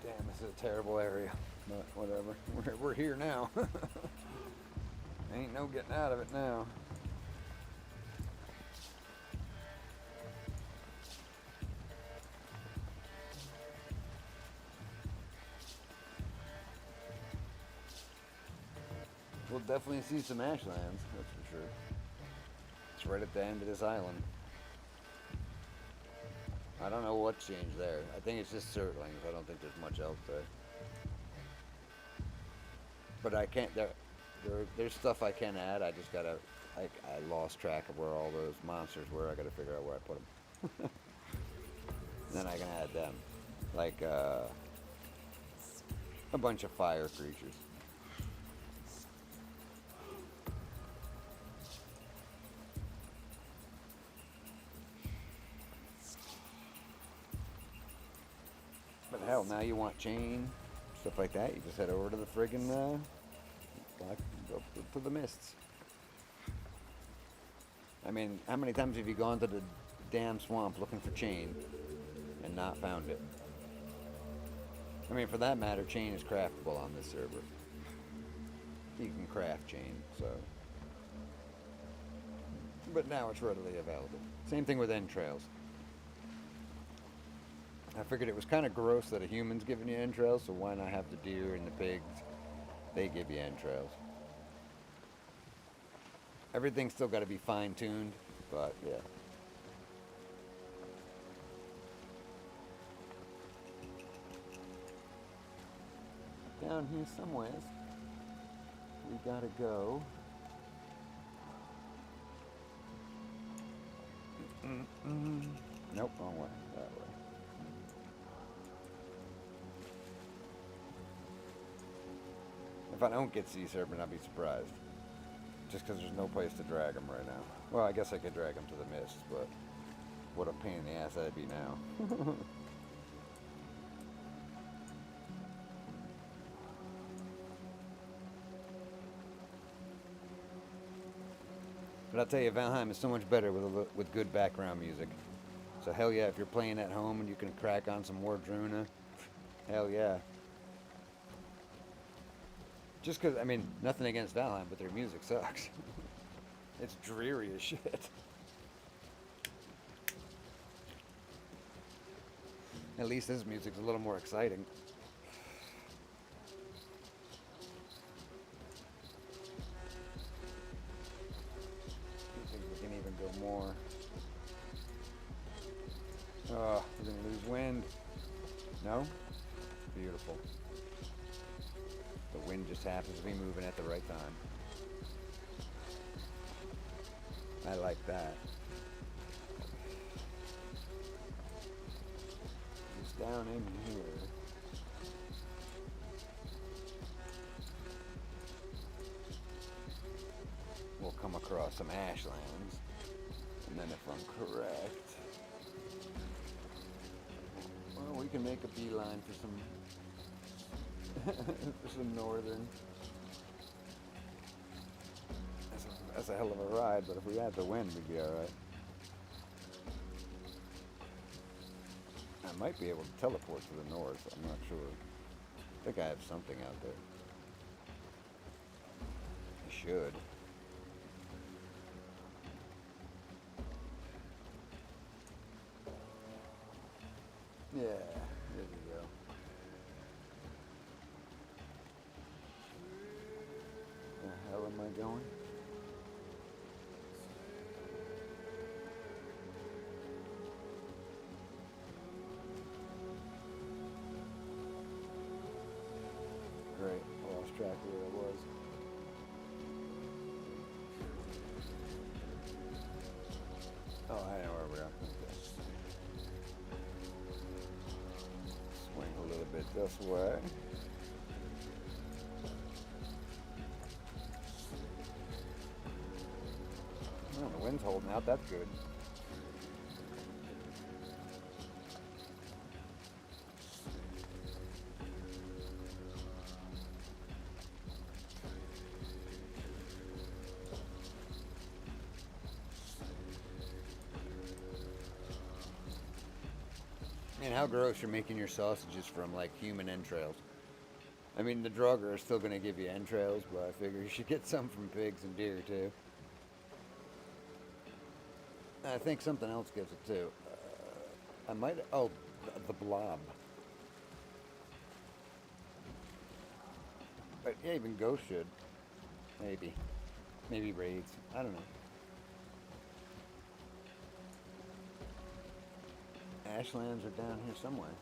damn, this is a terrible area, but whatever. We're here now. Ain't no getting out of it now. We'll definitely see some ashlands, that's for sure. It's right at the end of this island. I don't know what changed there. I think it's just circlings. I don't think there's much else there. But I can't, there's stuff I can add. I just gotta, I lost track of where all those monsters were. I gotta figure out where I put them. Then I can add them. Like a bunch of fire creatures. But hell, now you want chain, stuff like that, you just head over to the friggin' go to the mists. I mean, how many times have you gone to the damn swamp looking for chain and not found it? I mean, for that matter, chain is craftable on this server. You can craft chain, so. But now it's readily available. Same thing with entrails. I figured it was kind of gross that a human's giving you entrails, so why not have the deer and the pigs? They give you entrails. Everything's still got to be fine-tuned, but yeah. Down here somewhere, we gotta go. Nope, wrong way. That way. If I don't get sea serpent, I'll be surprised. Just because there's no place to drag them right now. Well, I guess I could drag them to the mist, but what a pain in the ass that'd be now. But I'll tell you, Valheim is so much better with good background music. So hell yeah, if you're playing at home and you can crack on some more Druna, hell yeah. Just because, I mean, nothing against Valheim, but their music sucks. It's dreary as shit. At least this music's a little more exciting. More. Oh, we're gonna lose wind. No? Beautiful. The wind just happens to be moving at the right time. I like that. Just down in here. We'll come across some ashlands. And then if I'm correct, well, we can make a beeline for some for some northern. That's a hell of a ride, but if we had the wind, we'd be alright. I might be able to teleport to the north, I'm not sure. I think I have something out there. I should. Yeah, there we go. The hell am I going? Great, I lost track of where I was. Oh, I know where we are. Okay. Swing a little bit this way. Oh, the wind's holding out, that's good. Man, how gross you're making your sausages from, like, human entrails. I mean, the Draugr are still going to give you entrails, but I figure you should get some from pigs and deer, too. I think something else gives it, too. I might... Oh, the blob. But, yeah, even ghosts should. Maybe. Maybe raids. I don't know. Ashlands are down here somewhere.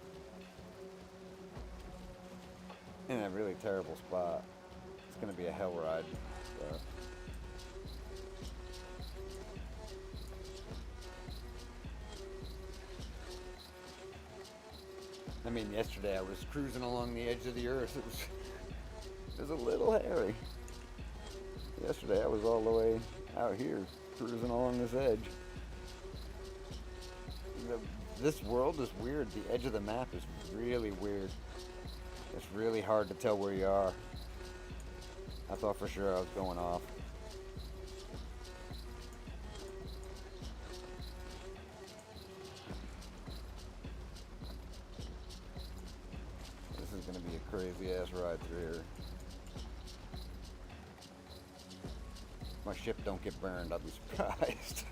In a really terrible spot. It's gonna be a hell ride. So. I mean, yesterday I was cruising along the edge of the earth. It was a little hairy. Yesterday I was all the way out here, cruising along this edge. This world is weird. The edge of the map is really weird. It's really hard to tell where you are. I thought for sure I was going off. This is going to be a crazy ass ride through here. If my ship don't get burned, I'll be surprised.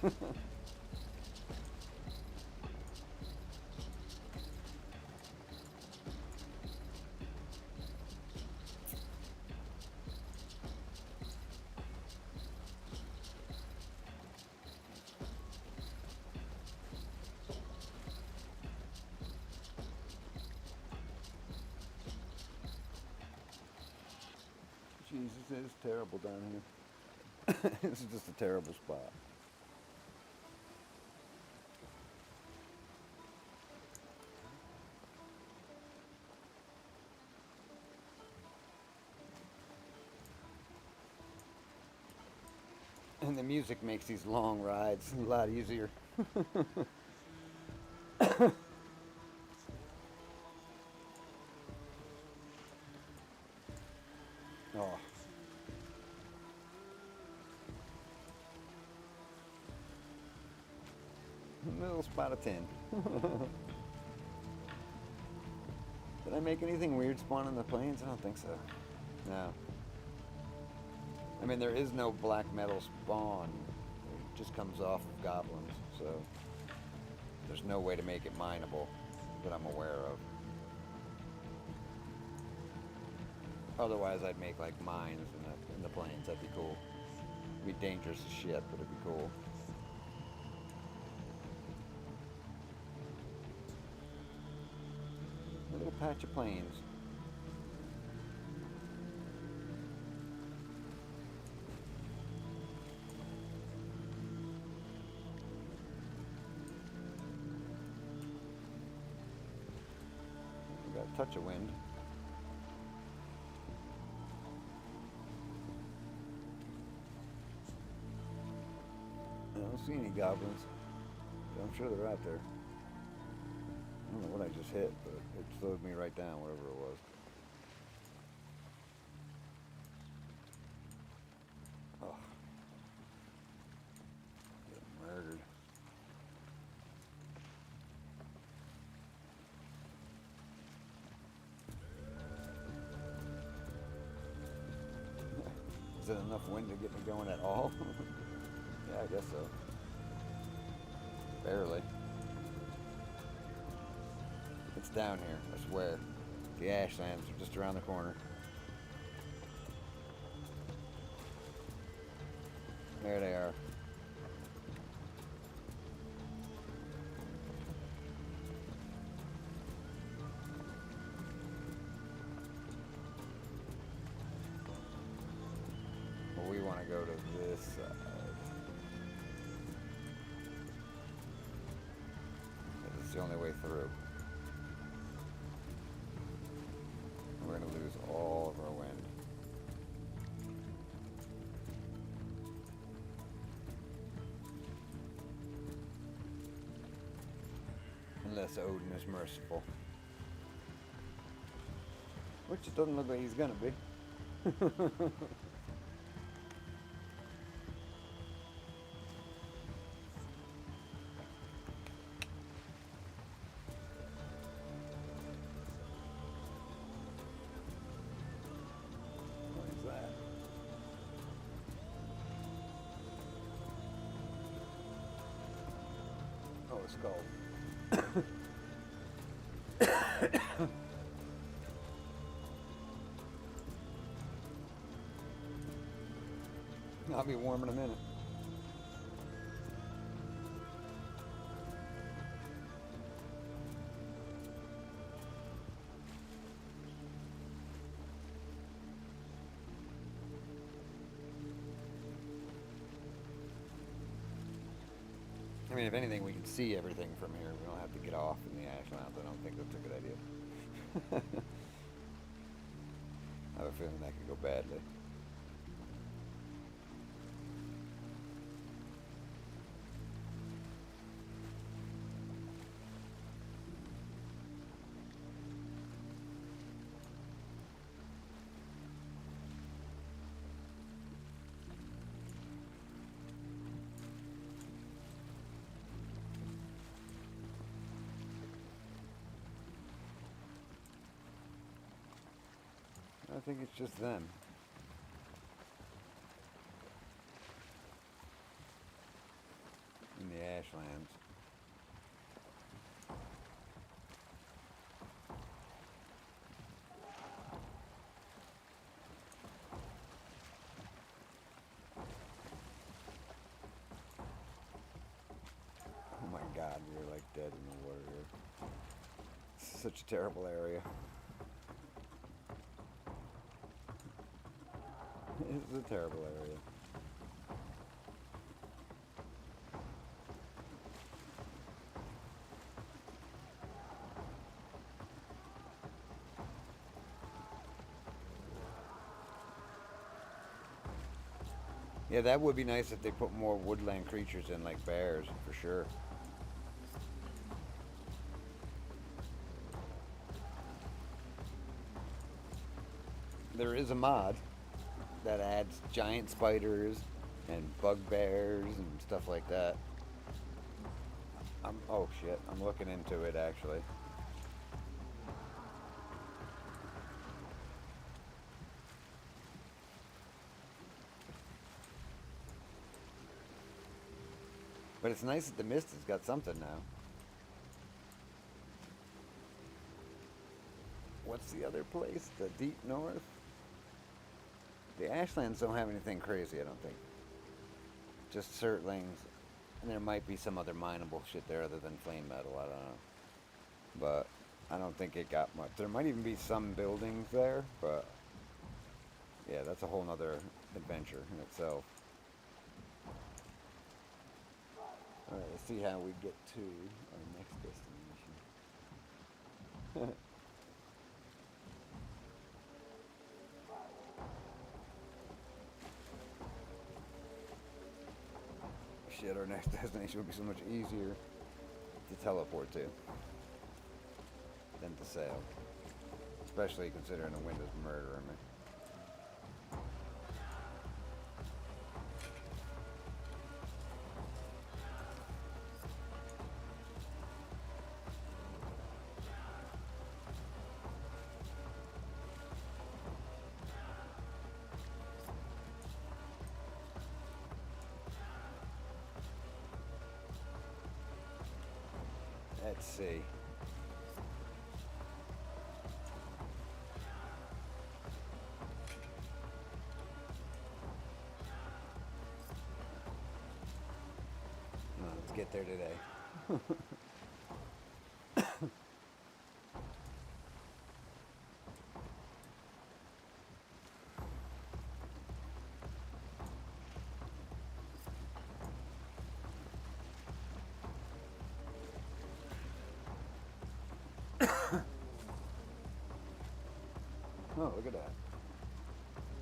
Jesus, it is terrible down here. This is just a terrible spot. And the music makes these long rides a lot easier. Oh. Little spot of 10. Did I make anything weird spawn in the plains? I don't think so. No. I mean, there is no black metal spawn. It just comes off of goblins, so there's no way to make it mineable that I'm aware of. Otherwise, I'd make like mines in the plains. That'd be cool. It'd be dangerous as shit, but it'd be cool. A little patch of plains. We got a touch of wind. I don't see any goblins, but I'm sure they're out there. I don't know what I just hit, but it slowed me right down, whatever it was. Oh. Getting murdered. Is it enough wind to get me going at all? Yeah, I guess so. Barely. It's down here, I swear. The ashlands are just around the corner. There they are. Well, we want to go to this side. It's the only way through. We're going to lose all of our wind. Unless Odin is merciful. Which it doesn't look like he's going to be. Oh, it's cold. I'll be warm in a minute. I mean, if anything, we can see everything from here. We don't have to get off in the ashlands. I don't think that's a good idea. I have a feeling that could go badly. I think it's just them. In the ashlands. Oh my god, we're like dead in the water here. It's such a terrible area. It's a terrible area. Yeah, that would be nice if they put more woodland creatures in, like bears, for sure. There is a mod that adds giant spiders and bugbears and stuff like that. Oh shit, I'm looking into it actually. But it's nice that the mist has got something now. What's the other place? The deep north? The Ashlands don't have anything crazy, I don't think. Just Certlings. And there might be some other mineable shit there other than flame metal, I don't know. But I don't think it got much. There might even be some buildings there, but yeah, that's a whole nother adventure in itself. Alright, let's see how we get to our next destination. Shit, our next destination would be so much easier to teleport to than to sail. Especially considering the wind is murdering me. Let's see. Let's get there today. Oh, look at that.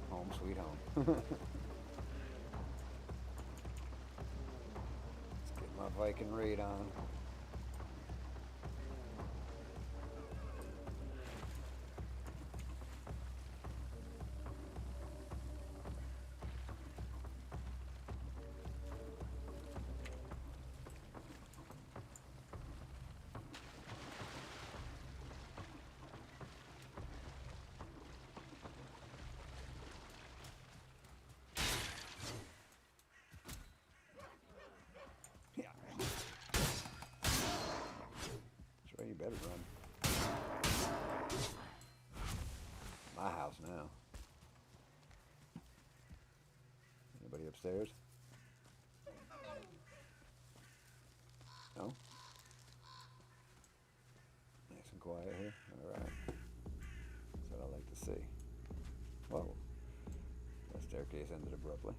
Home sweet home. Let's get my Viking raid on. You better run. My house now. Anybody upstairs? No? Nice and quiet here. Alright. That's what I like to see. Whoa. That staircase ended abruptly.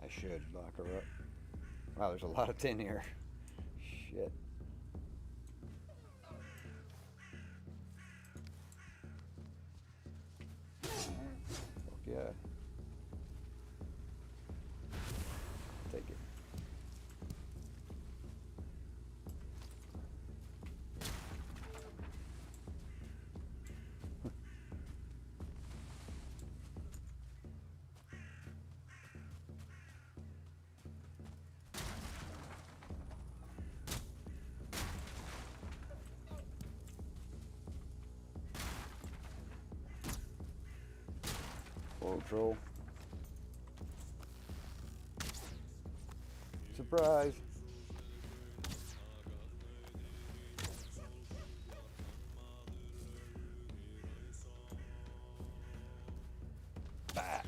I should lock her up. Wow, there's a lot of tin here. Shit. Fuck yeah. Take it. Full troll. Surprise! Bah.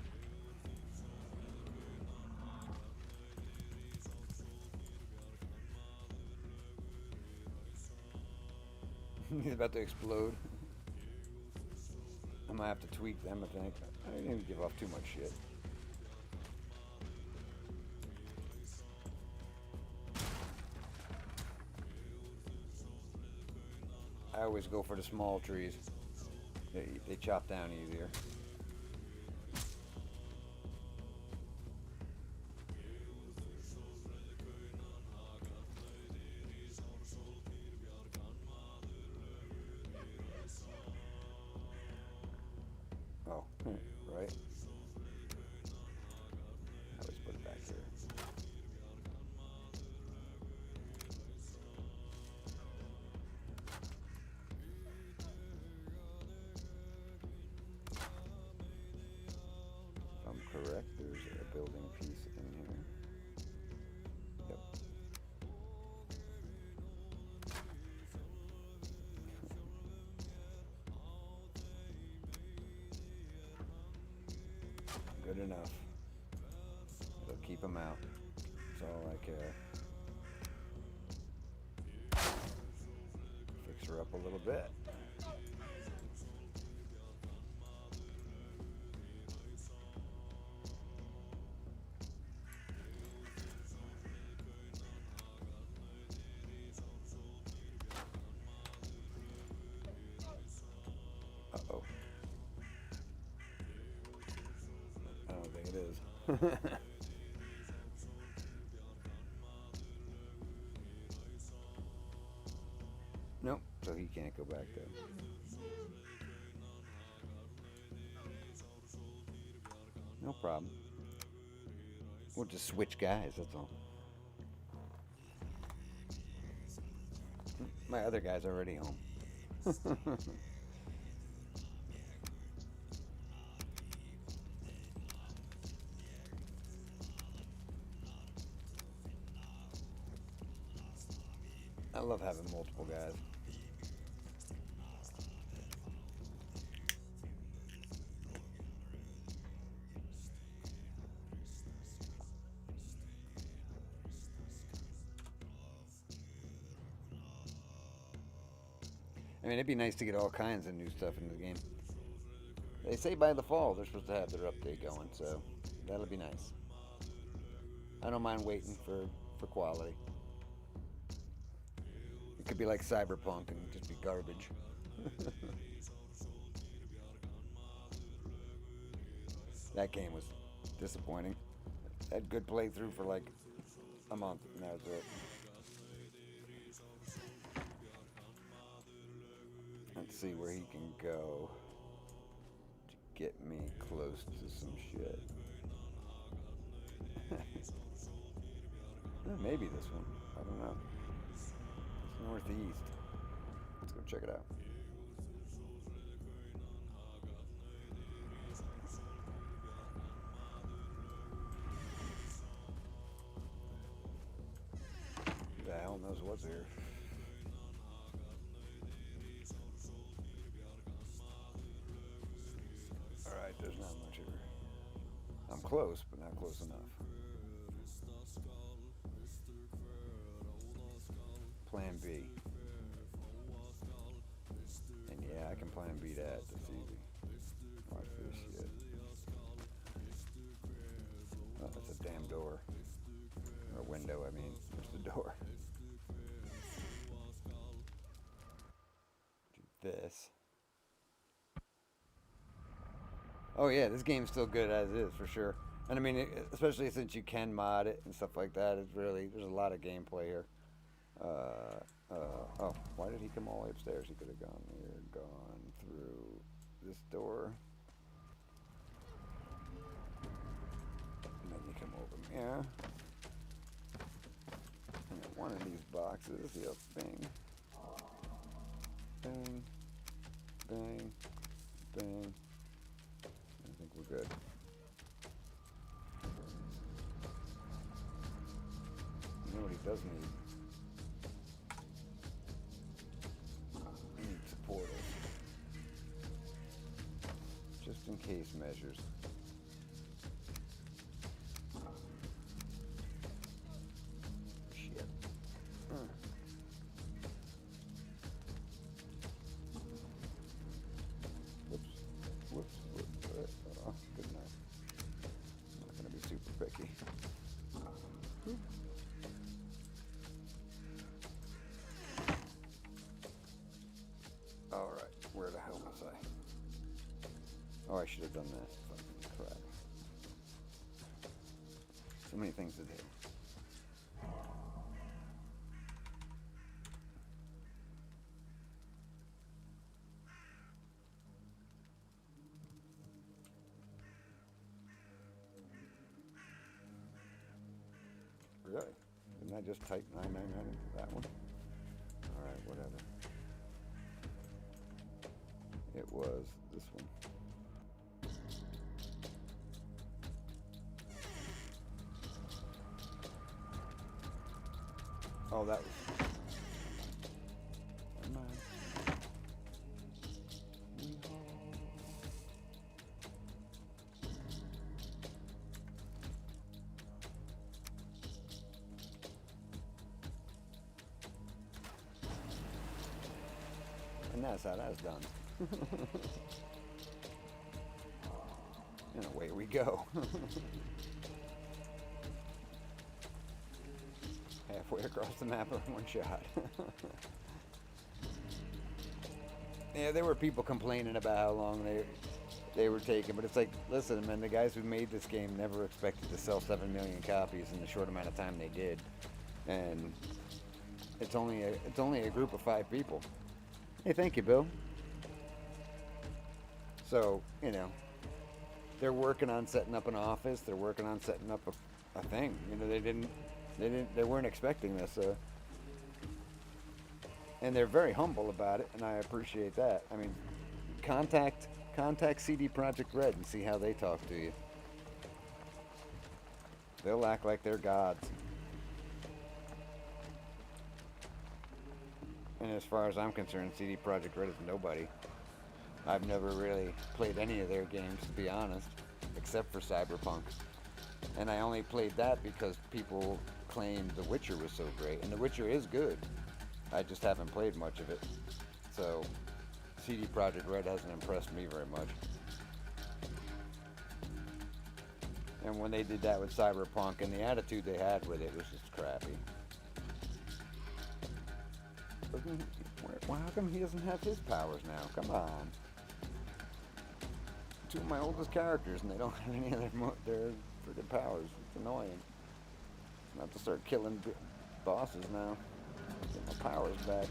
He's about to explode. I might have to tweak them, I think. I didn't even give off too much shit. I always go for the small trees. They chop down easier. Oh, right. I always put it back here. If I'm correct, there's a building piece in here. Yep. Good enough. It'll keep them out. That's all I care. Fix her up a little bit. Uh-oh. I don't think it is. Nope, so he can't go back there. No problem. We'll just switch guys, that's all. My other guy's already home. I love having multiple guys. I mean, it'd be nice to get all kinds of new stuff in the game. They say by the fall they're supposed to have their update going, so that'll be nice. I don't mind waiting for quality. It could be like Cyberpunk and just be garbage. That game was disappointing. Had good playthrough for like a month, and that was it. Let's see where he can go to get me close to some shit. Maybe this one. I don't know. It's northeast. Let's go check it out. Who the hell knows what's here? Alright, there's not much here. I'm close, but not close enough. Plan B. And yeah, I can plan B that. That's easy. Watch this shit. Oh, that's a damn door. Or a window, I mean. There's the door. Do this. Oh yeah, this game's still good as is, for sure. And I mean, especially since you can mod it and stuff like that, it's really, there's a lot of gameplay here. Oh, why did he come all the way upstairs? He could have gone here, gone through this door. And then you come over here. And then one of these boxes, yep, bang. Bang. Bang. Bang. I think we're good. does need supporters. Just in case measures. Shit. Whoops. Oh, good night. I'm not gonna be super picky. Alright, where the hell was I? Oh, I should have done that. Fucking crap. So many things to do. Really? Didn't I just type 999 into that one? Alright, whatever. It was this one. Oh, that was... Never mind. And that's how that's done. And away we go. Halfway across the map in one shot. Yeah, there were people complaining about how long they were taking, but it's like, listen, man, the guys who made this game never expected to sell 7 million copies in the short amount of time they did, and it's only a group of 5 people. Hey, thank you, Bill. So, you know, they're working on setting up an office. They're working on setting up a thing. You know, they weren't expecting this. And they're very humble about it, and I appreciate that. I mean, contact Cpt.Red and see how they talk to you. They'll act like they're gods. And as far as I'm concerned, Cpt.Red is nobody. I've never really played any of their games, to be honest, except for Cyberpunk. And I only played that because people claimed The Witcher was so great. And The Witcher is good. I just haven't played much of it. So, Cpt.Red hasn't impressed me very much. And when they did that with Cyberpunk, and the attitude they had with it was just crappy. How come he doesn't have his powers now? Come on. 2 of my oldest characters, and they don't have any of their freaking powers. It's annoying. I'm gonna have to start killing bosses now. Get my powers back.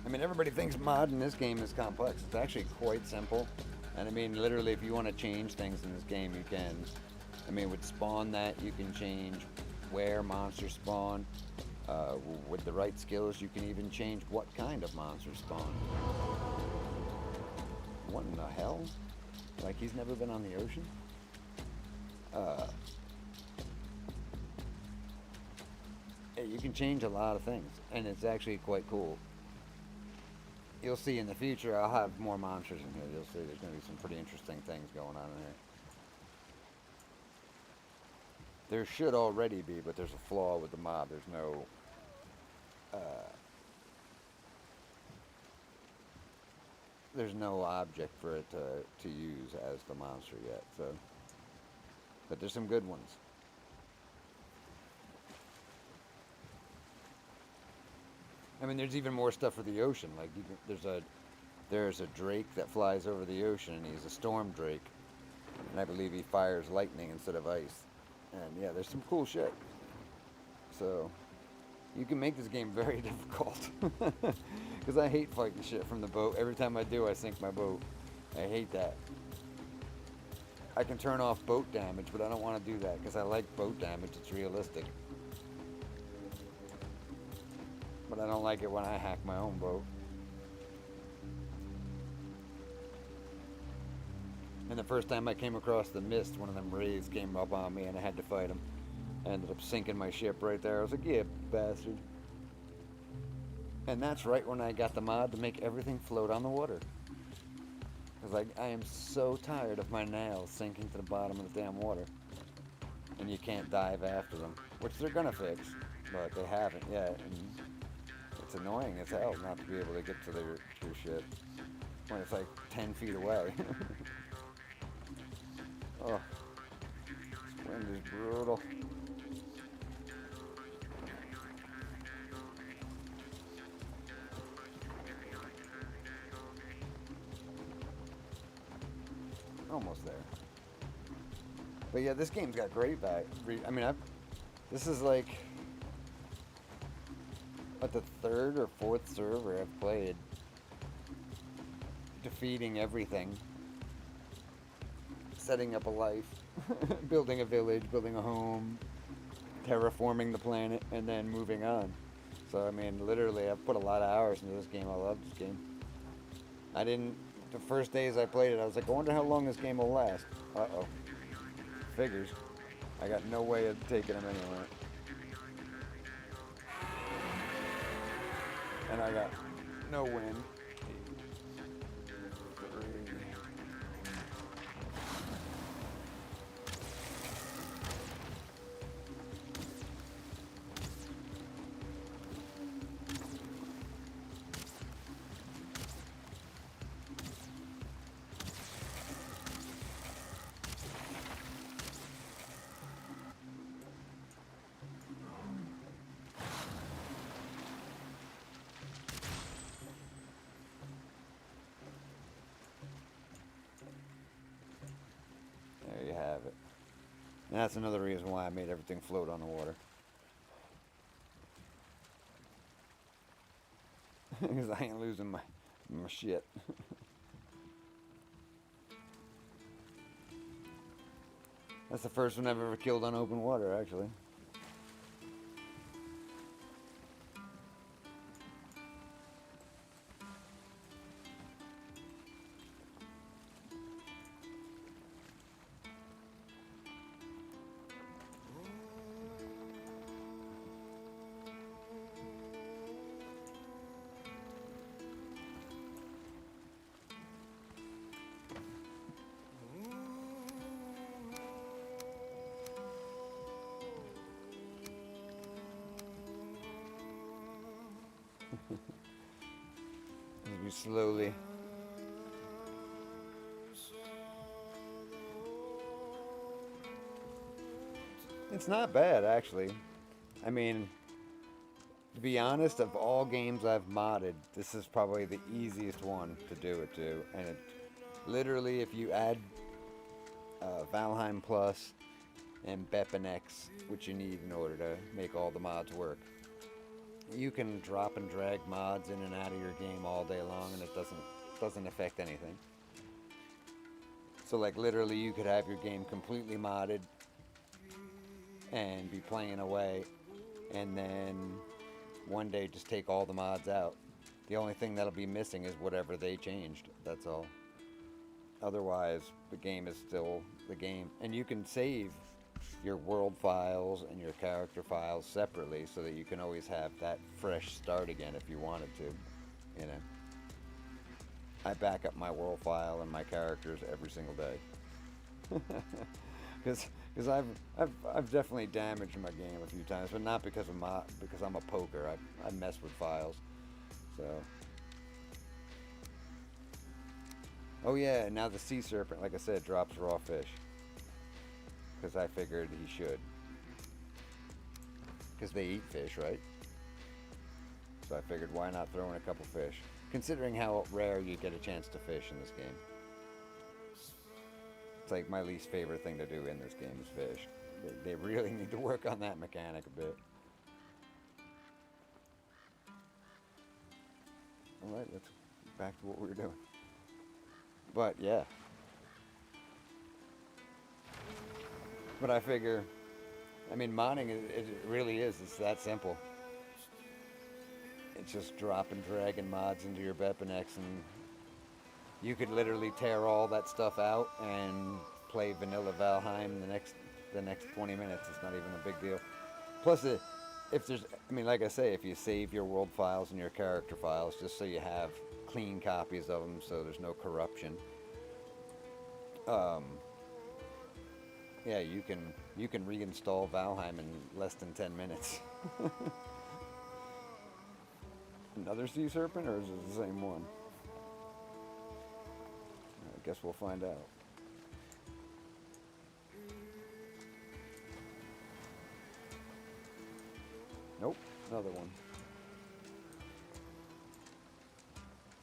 I mean, everybody thinks modding this game is complex. It's actually quite simple. And I mean, literally, if you want to change things in this game, you can. I mean, with spawn that, you can change where monsters spawn. With the right skills, you can even change what kind of monsters spawn. What in the hell? Like, he's never been on the ocean? Yeah, you can change a lot of things, and it's actually quite cool. You'll see in the future, I'll have more monsters in here. You'll see there's going to be some pretty interesting things going on in here. There should already be, but there's a flaw with the mod. There's no object for it to use as the monster yet. So, but there's some good ones. I mean, there's even more stuff for the ocean. Like, there's a drake that flies over the ocean, and he's a storm drake. And I believe he fires lightning instead of ice. And yeah, there's some cool shit. So, you can make this game very difficult. Because I hate fighting shit from the boat. Every time I do, I sink my boat. I hate that. I can turn off boat damage, but I don't want to do that because I like boat damage. It's realistic. But I don't like it when I hack my own boat. And the first time I came across the mist, one of them rays came up on me and I had to fight him. I ended up sinking my ship right there. I was like, yeah, bastard. And that's right when I got the mod to make everything float on the water. Because I am so tired of my nails sinking to the bottom of the damn water. And you can't dive after them. Which they're gonna fix, but they haven't yet. And it's annoying as hell not to be able to get to your ship when it's like 10 feet away. Oh, this wind is brutal. Almost there. But yeah, this game's got great value. I mean, this is like what, the third or fourth server I've played, defeating everything, setting up a life, building a village, building a home, terraforming the planet, and then moving on. So I mean, literally, I've put a lot of hours into this game. I love this game. The first days I played it, I was like, I wonder how long this game will last. Uh-oh. Figures. I got no way of taking them anywhere. And I got no wind. There you have it. And that's another reason why I made everything float on the water. Because I ain't losing my shit. That's the first one I've ever killed on open water, actually. As we slowly. It's not bad, actually. I mean, to be honest, of all games I've modded, this is probably the easiest one to do it to. And it literally, if you add Valheim Plus and Beppin X, which you need in order to make all the mods work, you can drop and drag mods in and out of your game all day long, and it doesn't affect anything. So like literally, you could have your game completely modded and be playing away, and then one day just take all the mods out. The only thing that'll be missing is whatever they changed. That's all. Otherwise, the game is still the game, and you can save your world files and your character files separately so that you can always have that fresh start again if you wanted to, you know. I back up my world file and my characters every single day. Because I've definitely damaged my game a few times, but not because I'm a poker. I mess with files. So. Oh yeah, now the sea serpent, like I said, drops raw fish. Because I figured he should. Because they eat fish, right? So I figured, why not throw in a couple fish? Considering how rare you get a chance to fish in this game. It's like my least favorite thing to do in this game is fish. They really need to work on that mechanic a bit. Alright, let's get back to what we were doing. But yeah. But I figure, I mean, modding, it really is. It's that simple. It's just drop and dragging mods into your Bepinex, and you could literally tear all that stuff out and play vanilla Valheim the next 20 minutes. It's not even a big deal. Plus, if there's, I mean, like I say, if you save your world files and your character files, just so you have clean copies of them, so there's no corruption. Yeah, you can reinstall Valheim in less than 10 minutes. Another sea serpent, or is it the same one? I guess we'll find out. Nope, another one.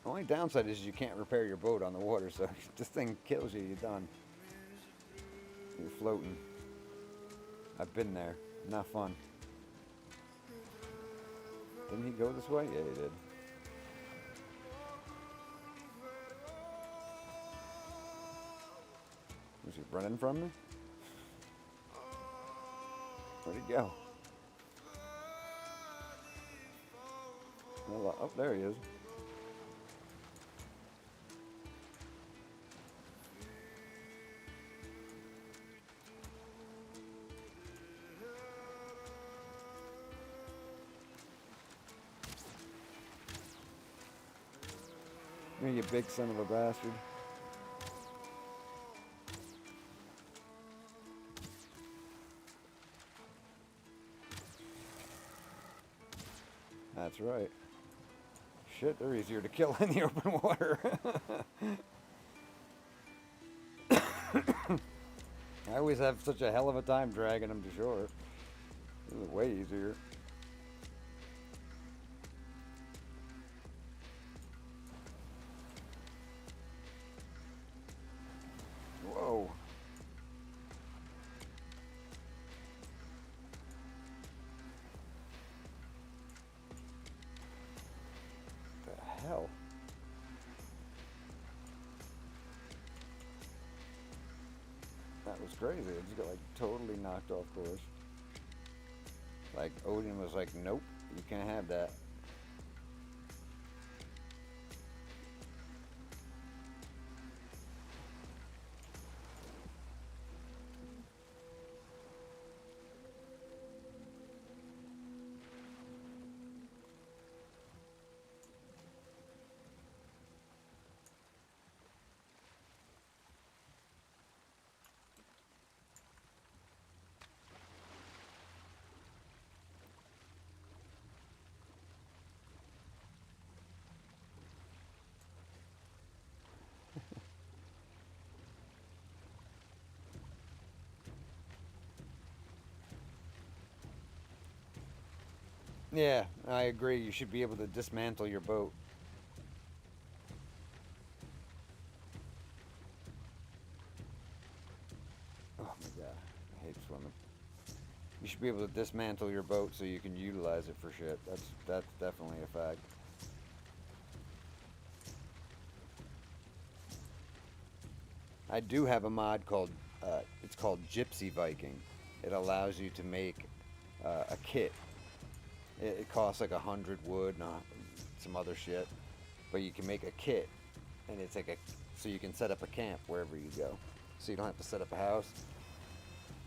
The only downside is you can't repair your boat on the water, so if this thing kills you, you're done. You're floating. I've been there. Not fun. Didn't he go this way? Yeah, he did. Was he running from me? Where'd he go? Well, oh, there he is. You big son of a bastard. That's right. Shit, they're easier to kill in the open water. I always have such a hell of a time dragging them to shore. This is way easier. Whoa. What the hell? That was crazy. It just got like totally knocked off course. Like Odin was like, nope, you can't have that. Yeah, I agree. You should be able to dismantle your boat. Oh my god, I hate swimming. You should be able to dismantle your boat so you can utilize it for shit. That's definitely a fact. I do have a mod called it's called Gypsy Viking. It allows you to make a kit. It costs like 100 wood and some other shit, but you can make a kit, and it's like so you can set up a camp wherever you go, so you don't have to set up a house.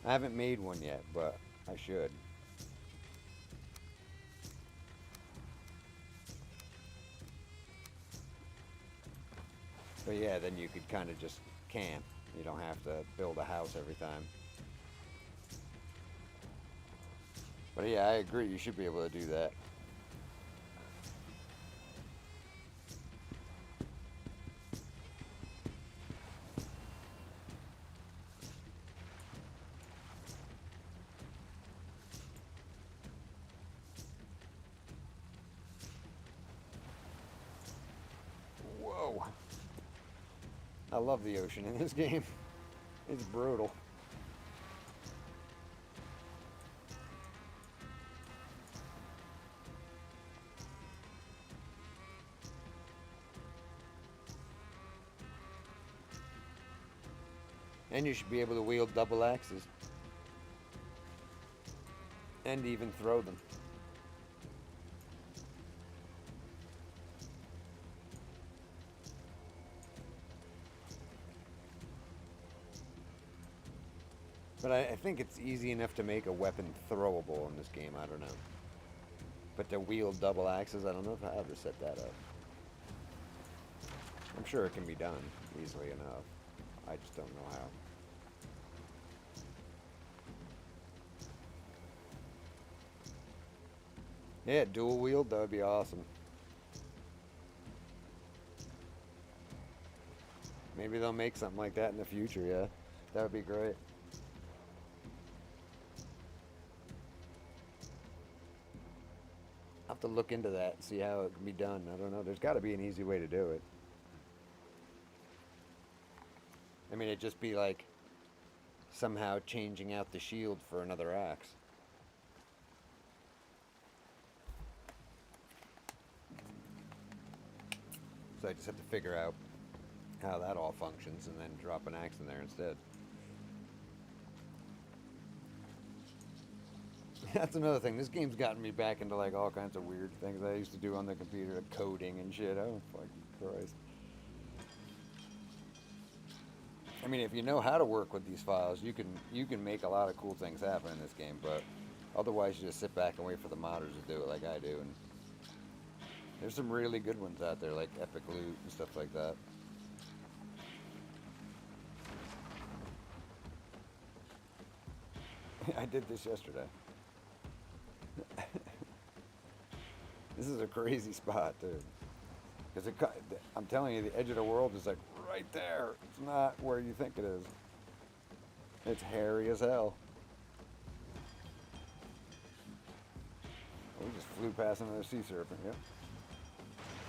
I haven't made one yet, but I should. But yeah, then you could kind of just camp. You don't have to build a house every time. But yeah, I agree. You should be able to do that. Whoa. I love the ocean in this game. It's brutal. And you should be able to wield double axes. And even throw them. But I think it's easy enough to make a weapon throwable in this game. I don't know. But to wield double axes, I don't know if I ever set that up. I'm sure it can be done easily enough. I just don't know how. Yeah, dual wield, that would be awesome. Maybe they'll make something like that in the future, yeah. That would be great. I'll have to look into that and see how it can be done. I don't know. There's got to be an easy way to do it. I mean, it'd just be like somehow changing out the shield for another axe. So I just have to figure out how that all functions and then drop an axe in there instead. That's another thing. This game's gotten me back into like all kinds of weird things I used to do on the computer, like coding and shit. Oh, fucking Christ. I mean, if you know how to work with these files, you can make a lot of cool things happen in this game, but otherwise you just sit back and wait for the modders to do it like I do. And there's some really good ones out there, like Epic Loot and stuff like that. I did this yesterday. This is a crazy spot, dude. Because I'm telling you, the edge of the world is like right there. It's not where you think it is. It's hairy as hell. We just flew past another sea serpent, yep.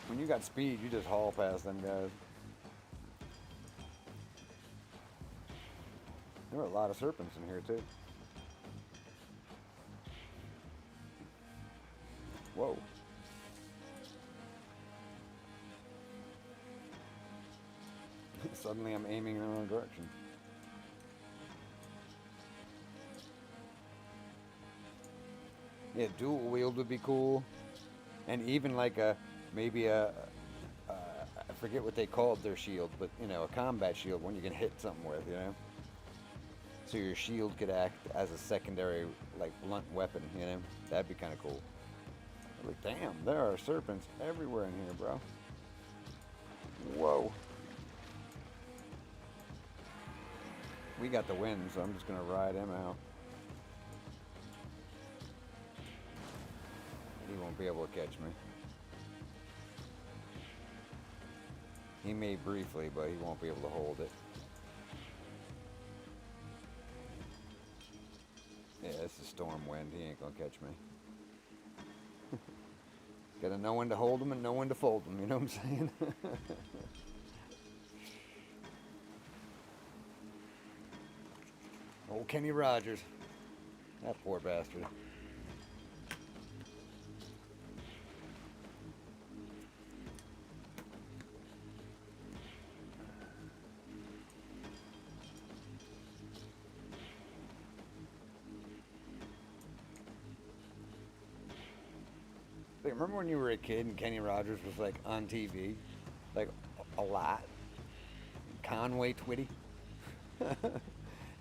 When you got speed, you just haul past them guys. There were a lot of serpents in here, too. Whoa. Suddenly I'm aiming in the wrong direction. Yeah, dual wield would be cool. And even like maybe I forget what they called their shield, but you know, a combat shield, one you can hit something with, you know? So your shield could act as a secondary, like, blunt weapon, you know? That'd be kind of cool. Like, damn, there are serpents everywhere in here, bro. Whoa. We got the wind, so I'm just gonna ride him out. He won't be able to catch me. He may briefly, but he won't be able to hold it. Yeah, this is storm wind. He ain't gonna catch me. Gotta know when to hold him and know when to fold him, you know what I'm saying? Old Kenny Rogers. That poor bastard. Like, remember when you were a kid and Kenny Rogers was like on TV? Like a lot? Conway Twitty?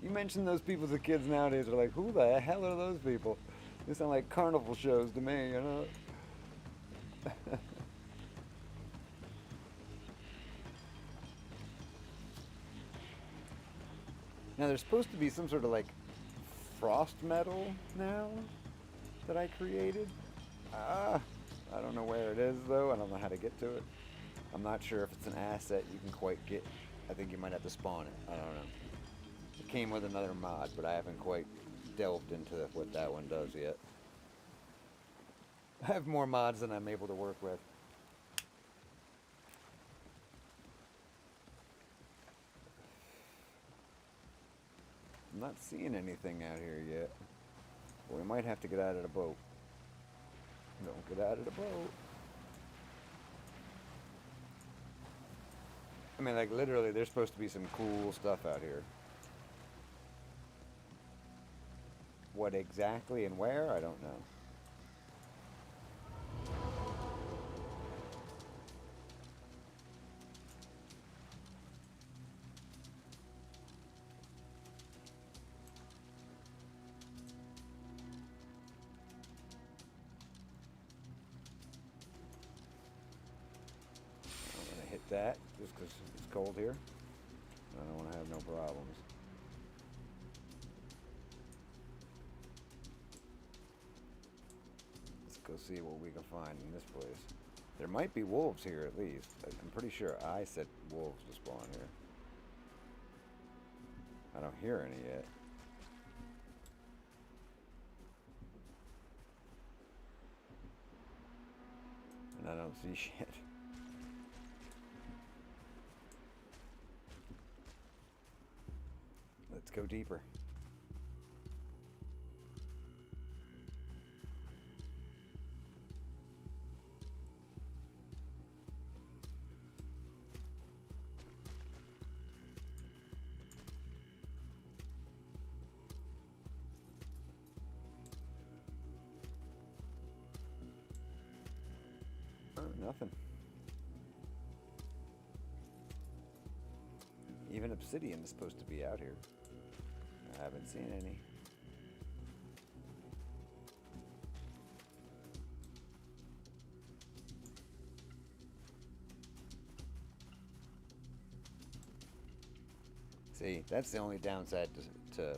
You mention those people to kids nowadays are like, who the hell are those people? They sound like carnival shows to me, you know? Now there's supposed to be some sort of like frost metal now that I created. I don't know where it is though. I don't know how to get to it. I'm not sure if it's an asset you can quite get. I think you might have to spawn it. I don't know. It came with another mod, but I haven't quite delved into what that one does yet. I have more mods than I'm able to work with. I'm not seeing anything out here yet. Well, we might have to get out of the boat. Don't get out of the boat. I mean, like, literally, there's supposed to be some cool stuff out here. What exactly and where, I don't know. I'm going to hit that just because it's cold here. I don't want to have no problems. Let's go see what we can find in this place. There might be wolves here at least. I'm pretty sure I set wolves to spawn here. I don't hear any yet. And I don't see shit. Let's go deeper. Oh, nothing. Even obsidian is supposed to be out here. I haven't seen any. See, that's the only downside to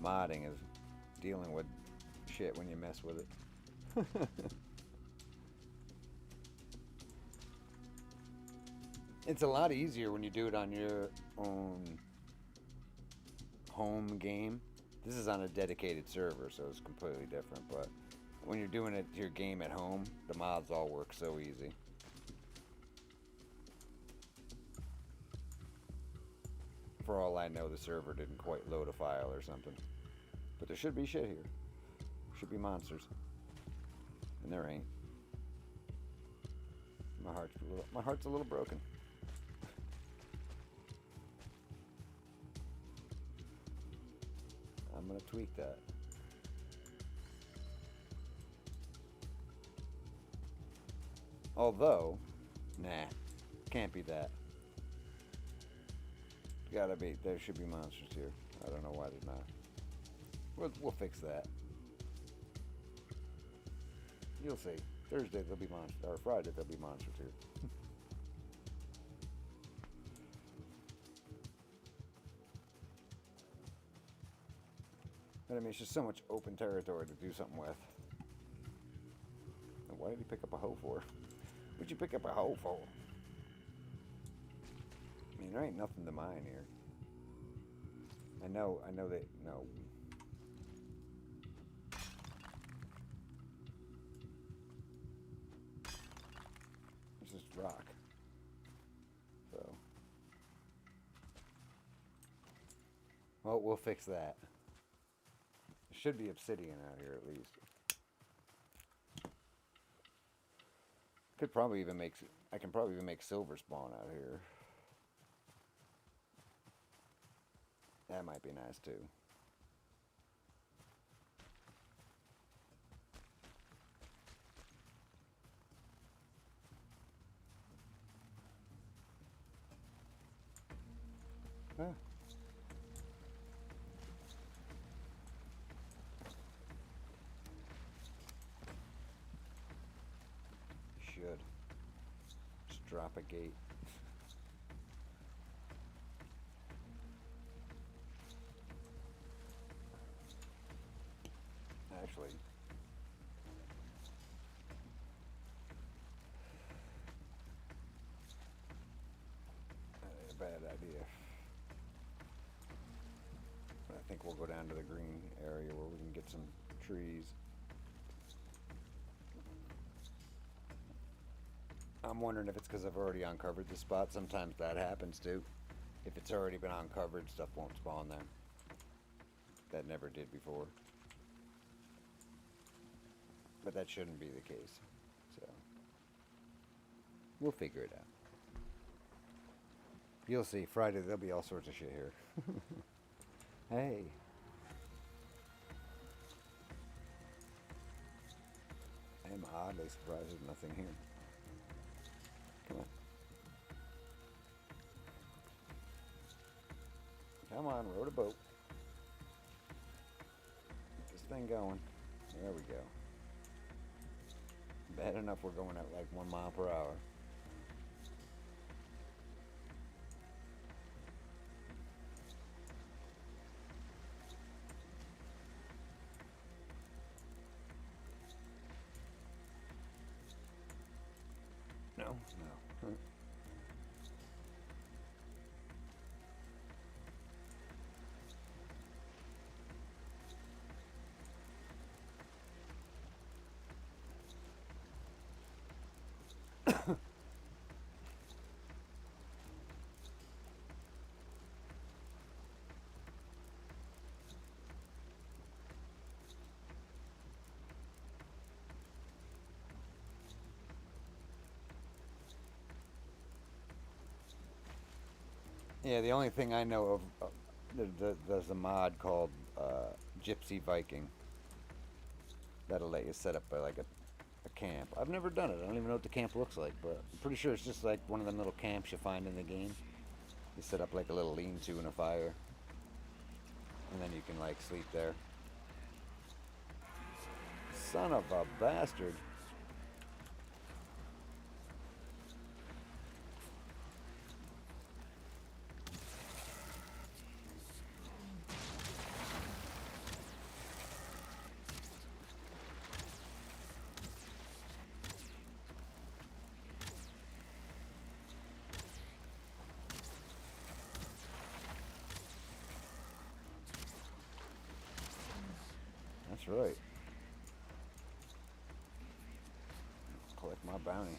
modding is dealing with shit when you mess with it. It's a lot easier when you do it on your own home game. This is on a dedicated server, so it's completely different, but when you're doing it to your game at home, the mods all work so easy. For all I know, the server didn't quite load a file or something. But there should be shit here. Should be monsters. And there ain't. My heart's a little broken. I'm gonna tweak that. Although, nah, can't be that. Gotta be, there should be monsters here. I don't know why there's not. We'll fix that. You'll see. Thursday there'll be monsters, or Friday there'll be monsters here. But I mean, it's just so much open territory to do something with. And why did he pick up a hoe for? What'd you pick up a hoe for? I mean, there ain't nothing to mine here. I know that, no. It's just rock. So. Well, we'll fix that. There should be obsidian out here at least. Could probably even make, I can probably even make silver spawn out here. That might be nice too. Huh. Should. Just drop a gate. Actually, that ain't a bad idea. But I think we'll go down to the green area where we can get some trees. I'm wondering if it's because I've already uncovered the spot. Sometimes that happens too. If it's already been uncovered, stuff won't spawn there. That never did before. But that shouldn't be the case. So, we'll figure it out. You'll see, Friday there'll be all sorts of shit here. Hey. I am oddly surprised there's nothing here. Come on. Come on, row a boat. Get this thing going. There we go. Bad enough we're going at like 1 mile per hour. No? No. Yeah, the only thing I know of, there's a mod called Gypsy Viking that'll let you set up like a camp. I've never done it. I don't even know what the camp looks like, but I'm pretty sure it's just like one of them little camps you find in the game. You set up like a little lean-to and a fire, and then you can like sleep there. Son of a bastard. That's right. Collect my bounty.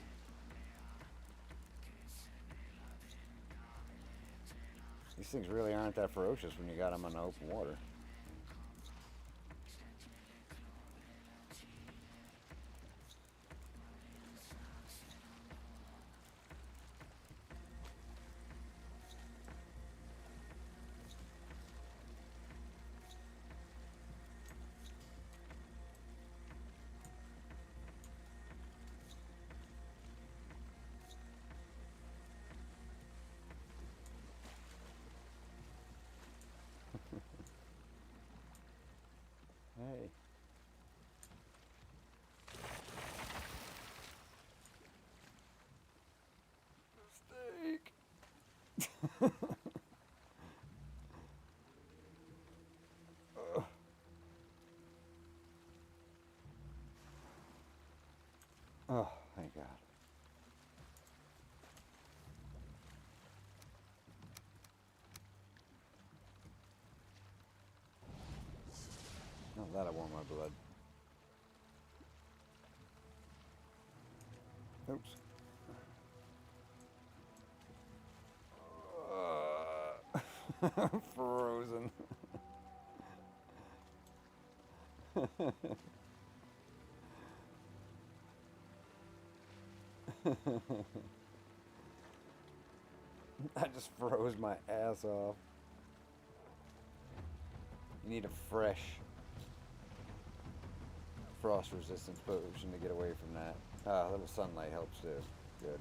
These things really aren't that ferocious when you got them on the open water. Hey. Steak. Oh, thank God. Oh, that'll warm my blood. Oops. Frozen. I just froze my ass off. You need a fresh frost resistance potion to get away from that. Ah, a little sunlight helps too. Good.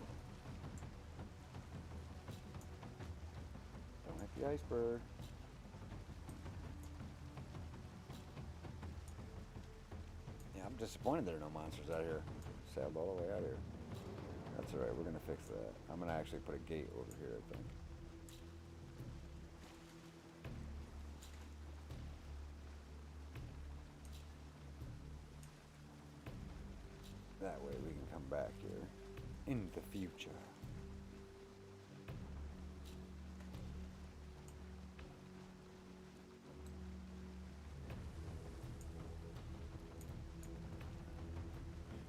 Don't hit the iceberg. Yeah, I'm disappointed there are no monsters out here. Sailed all the way out here. That's alright, we're gonna fix that. I'm gonna actually put a gate over here, I think. That way we can come back here in the future.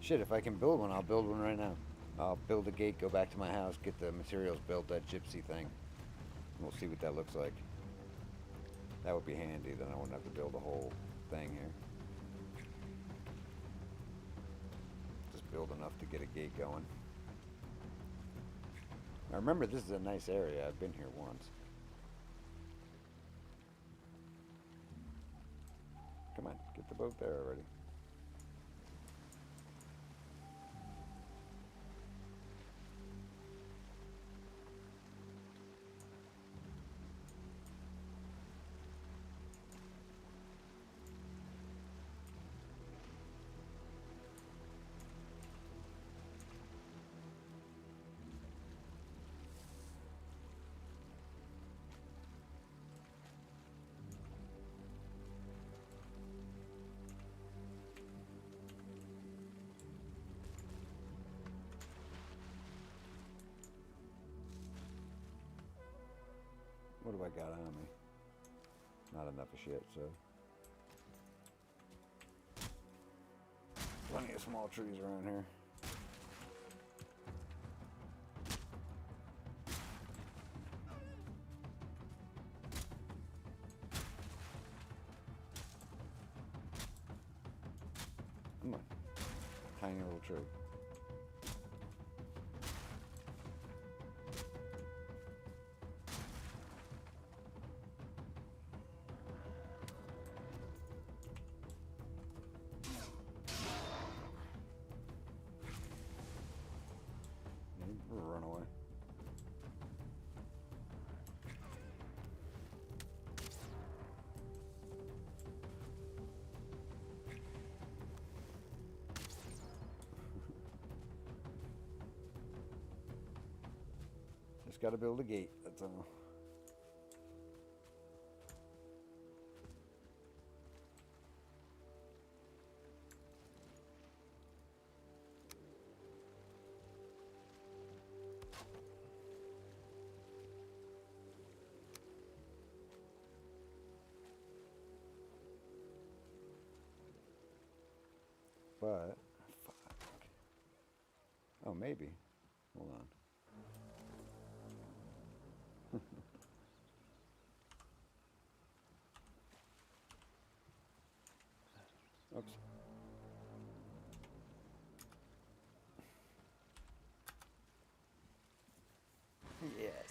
Shit, if I can build one, I'll build one right now. I'll build a gate, go back to my house, get the materials built, that gypsy thing. And we'll see what that looks like. That would be handy, then I wouldn't have to build a whole thing here. Just build enough to get a gate going. Now remember, this is a nice area. I've been here once. Come on, get the boat there already. What do I got on me? Not enough of shit, so. Plenty of small trees around here. Come on. Tiny little tree. Run away. Just gotta build a gate, that's all. But, fuck. Oh, maybe. Hold on. Oops. Yes.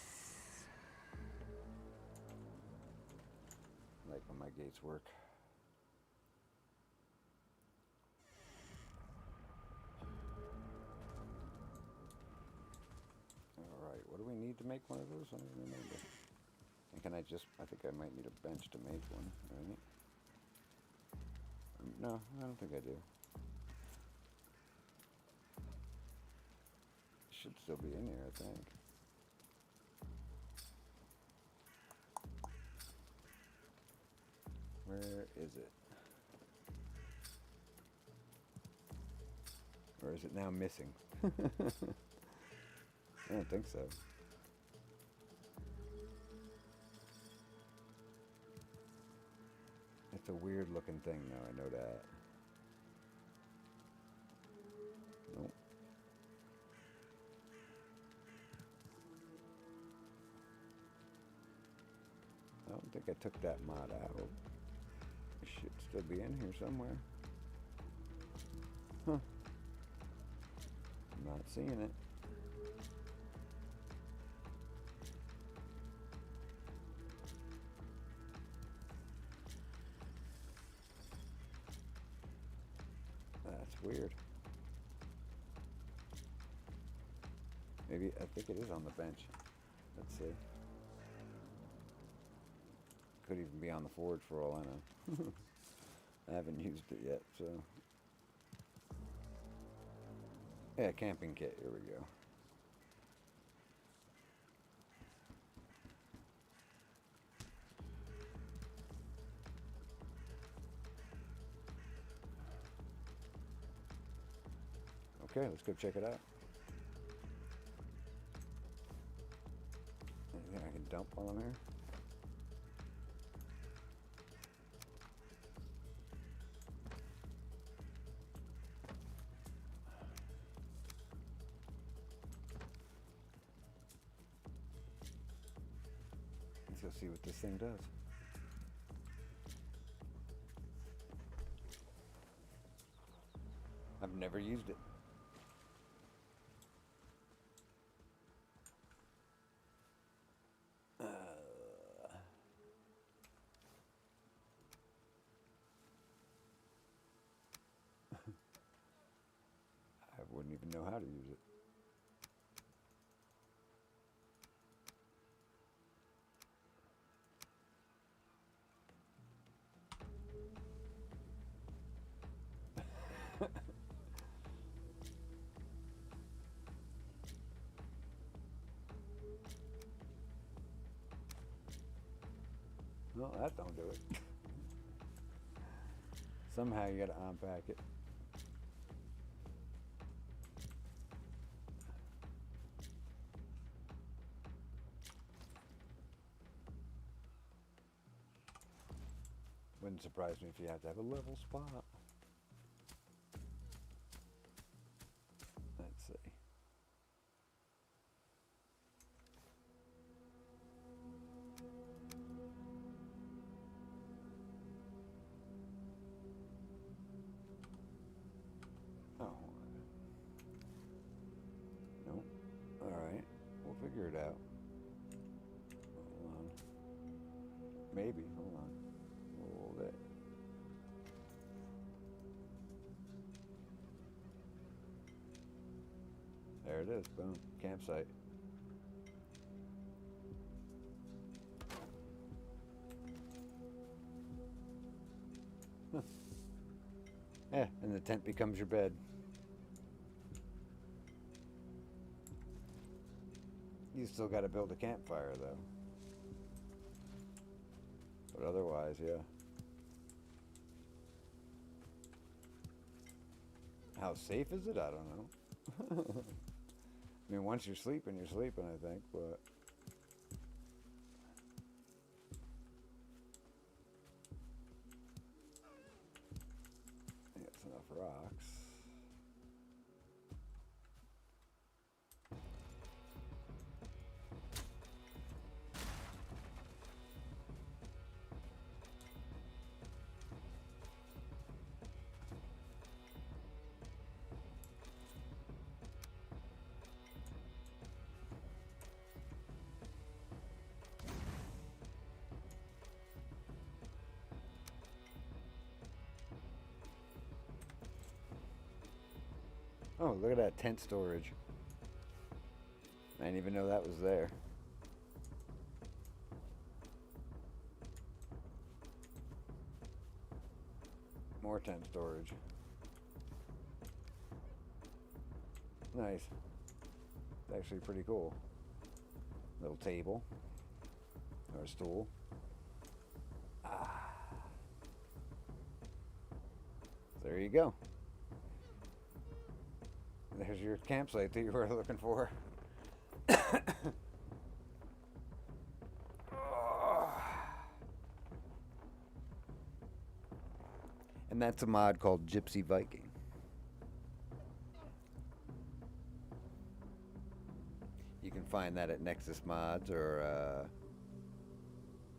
I like when my gates work. Alright, what do we need to make one of those? I don't remember. And can I just, I think I might need a bench to make one, right? No, I don't think I do. It should still be in here, I think. Where is it? Or is it now missing? I don't think so. It's a weird looking thing though, I know that. Nope. I don't think I took that mod out. It should still be in here somewhere. Huh. I'm not seeing it. That's weird. Maybe, I think it is on the bench. Let's see. Could even be on the forge for all I know. I haven't used it yet, so. Yeah, camping kit, here we go. Okay, let's go check it out. Anything I can dump while I'm here? Let's go see what this thing does. I've never used it. I wouldn't even know how to use it. Well, that don't do it. Somehow you gotta unpack it. Wouldn't surprise me if you have to have a level spot. Let's see. Oh, nope. Alright, we'll figure it out. Hold on. Maybe, hold on. Hold it. There it is, boom, campsite. Huh. Yeah, and the tent becomes your bed. You still got to build a campfire, though. But otherwise, yeah. How safe is it? I don't know. I mean, once you're sleeping, I think, but... That's enough rocks. Oh, look at that tent storage. I didn't even know that was there. More tent storage. Nice. It's actually pretty cool. Little table. Or a stool. Ah. There you go. There's your campsite that you were looking for. And that's a mod called Gypsy Viking. You can find that at Nexus Mods or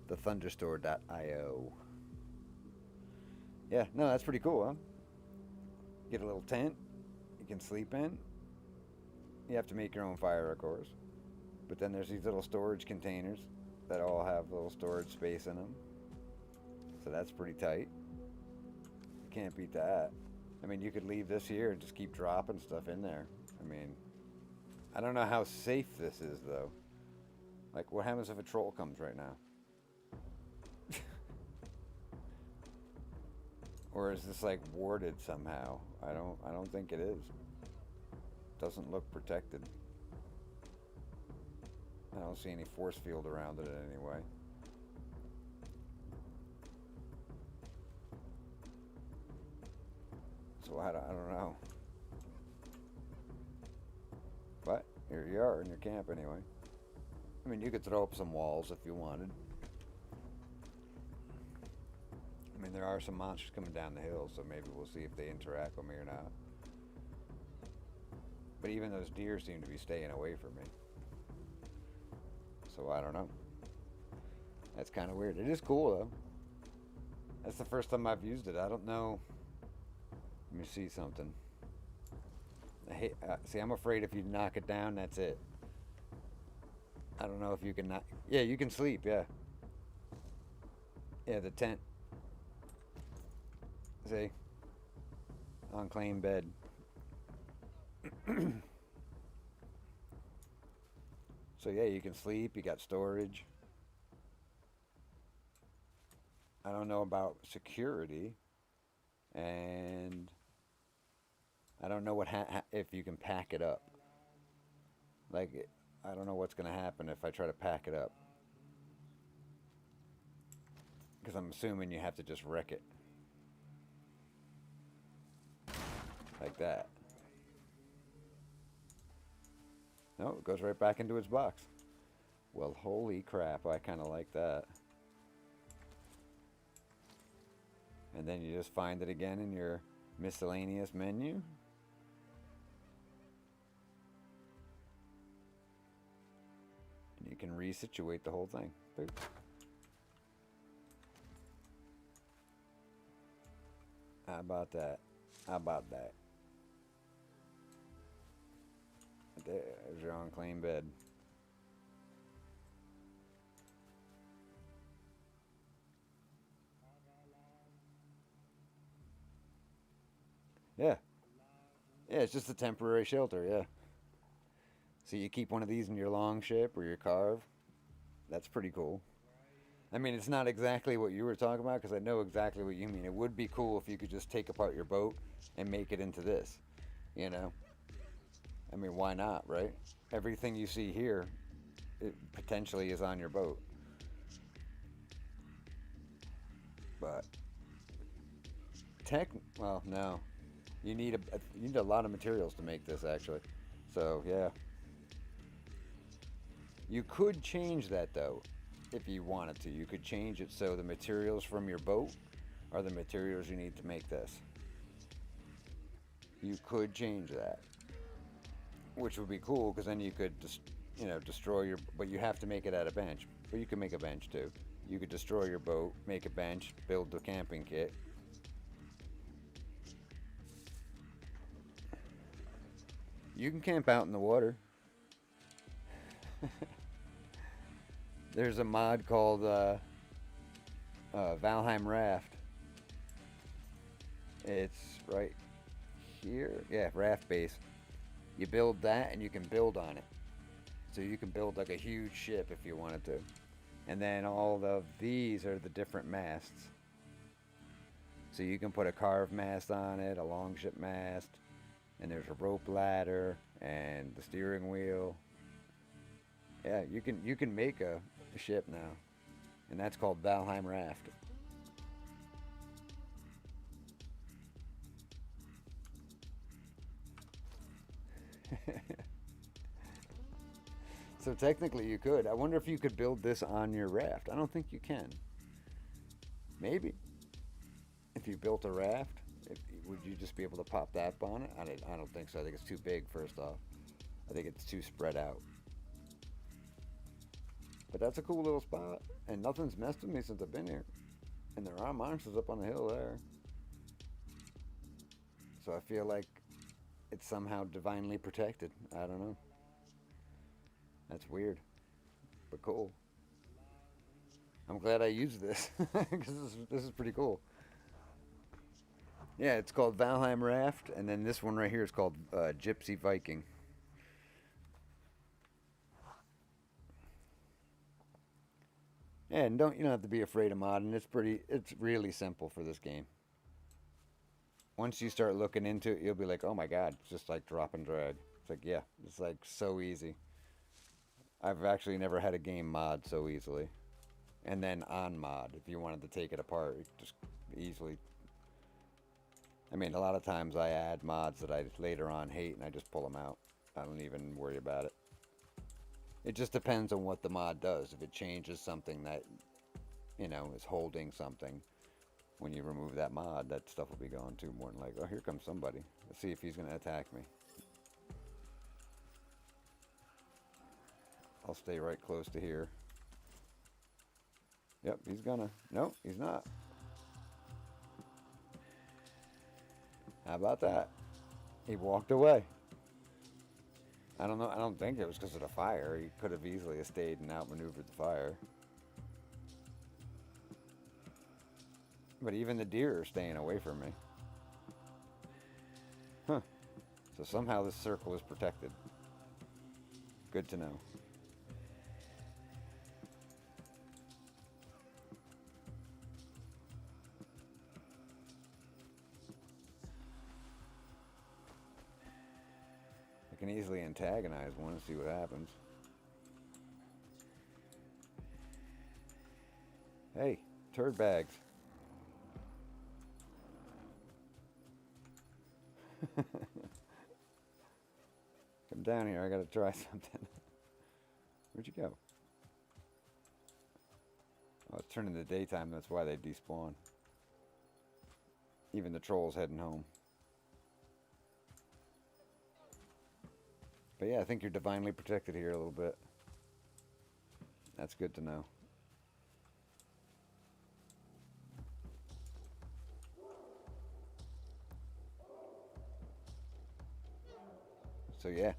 the thunderstore.io. Yeah, no, that's pretty cool, huh? Get a little tent you can sleep in. You have to make your own fire, of course. But then there's these little storage containers that all have little storage space in them. So that's pretty tight. You can't beat that. I mean, you could leave this here and just keep dropping stuff in there. I mean, I don't know how safe this is, though. Like, what happens if a troll comes right now? Or is this, like, warded somehow? I don't think it is. Doesn't look protected. I don't see any force field around it anyway. So I don't know. But here you are in your camp anyway. I mean, you could throw up some walls if you wanted. I mean, there are some monsters coming down the hill, so maybe we'll see if they interact with me or not. But even those deer seem to be staying away from me. So I don't know. That's kind of weird. It is cool, though. That's the first time I've used it. I don't know. Let me see something. See, I'm afraid if you knock it down, that's it. I don't know if you can knock... Yeah, you can sleep, yeah. Yeah, the tent. See? Unclaimed bed. So yeah, you can sleep, you got storage. I don't know about security. And I don't know what if you can pack it up. Like, I don't know what's going to happen if I try to pack it up. Because I'm assuming you have to just wreck it. Like that. No, it goes right back into its box. Well, holy crap, I kind of like that. And then you just find it again in your miscellaneous menu. And you can resituate the whole thing. Boop. How about that? How about that? There's your unclaimed bed. Yeah. Yeah, it's just a temporary shelter, yeah. So you keep one of these in your long ship or your carve. That's pretty cool. I mean, it's not exactly what you were talking about because I know exactly what you mean. It would be cool if you could just take apart your boat and make it into this, you know? I mean, why not, right? Everything you see here, it potentially is on your boat. But well, no. You need a lot of materials to make this actually. So, yeah. You could change that though if you wanted to. You could change it so the materials from your boat are the materials you need to make this. You could change that. Which would be cool because then you could just, destroy your, but you have to make it at a bench. But you can make a bench too. You could destroy your boat, make a bench, build the camping kit. You can camp out in the water. There's a mod called Valheim Raft. It's right here. Yeah, raft base. You build that and you can build on it. So you can build like a huge ship if you wanted to. And then all of these are the different masts. So you can put a carved mast on it, a longship mast, and there's a rope ladder and the steering wheel. Yeah, you can make a ship now. And that's called Valheim Raft. So technically you could. I wonder if you could build this on your raft. I don't think you can. Maybe. If you built a raft, would you just be able to pop that on it? I don't think so. I think it's too big, first off. I think it's too spread out. But that's a cool little spot. And nothing's messed with me since I've been here. And there are monsters up on the hill there. So I feel like it's somehow divinely protected. I don't know. That's weird. But cool. I'm glad I used this. Because this is pretty cool. Yeah, it's called Valheim Raft. And then this one right here is called Gypsy Viking. Yeah, and you don't have to be afraid of modding. It's really simple for this game. Once you start looking into it, you'll be like, oh my god, it's just like drop and drag. It's like, yeah, it's like so easy. I've actually never had a game mod so easily. And then on mod, if you wanted to take it apart, you just easily. I mean, a lot of times I add mods that I later on hate and I just pull them out. I don't even worry about it. It just depends on what the mod does. If it changes something that, is holding something, when you remove that mod, that stuff will be gone too. More than like, oh, here comes somebody. Let's see if he's going to attack me. I'll stay right close to here. Yep, he's gonna. Nope, he's not. How about that? He walked away. I don't know. I don't think it was because of the fire. He could have easily stayed and outmaneuvered the fire. But even the deer are staying away from me. Huh. So somehow this circle is protected. Good to know. I can easily antagonize one and see what happens. Hey, turd bags. Come down here, I gotta try something. Where'd you go? Oh, it's turning the daytime, that's why they despawn. Even the trolls heading home. But yeah, I think you're divinely protected here a little bit. That's good to know. So yeah,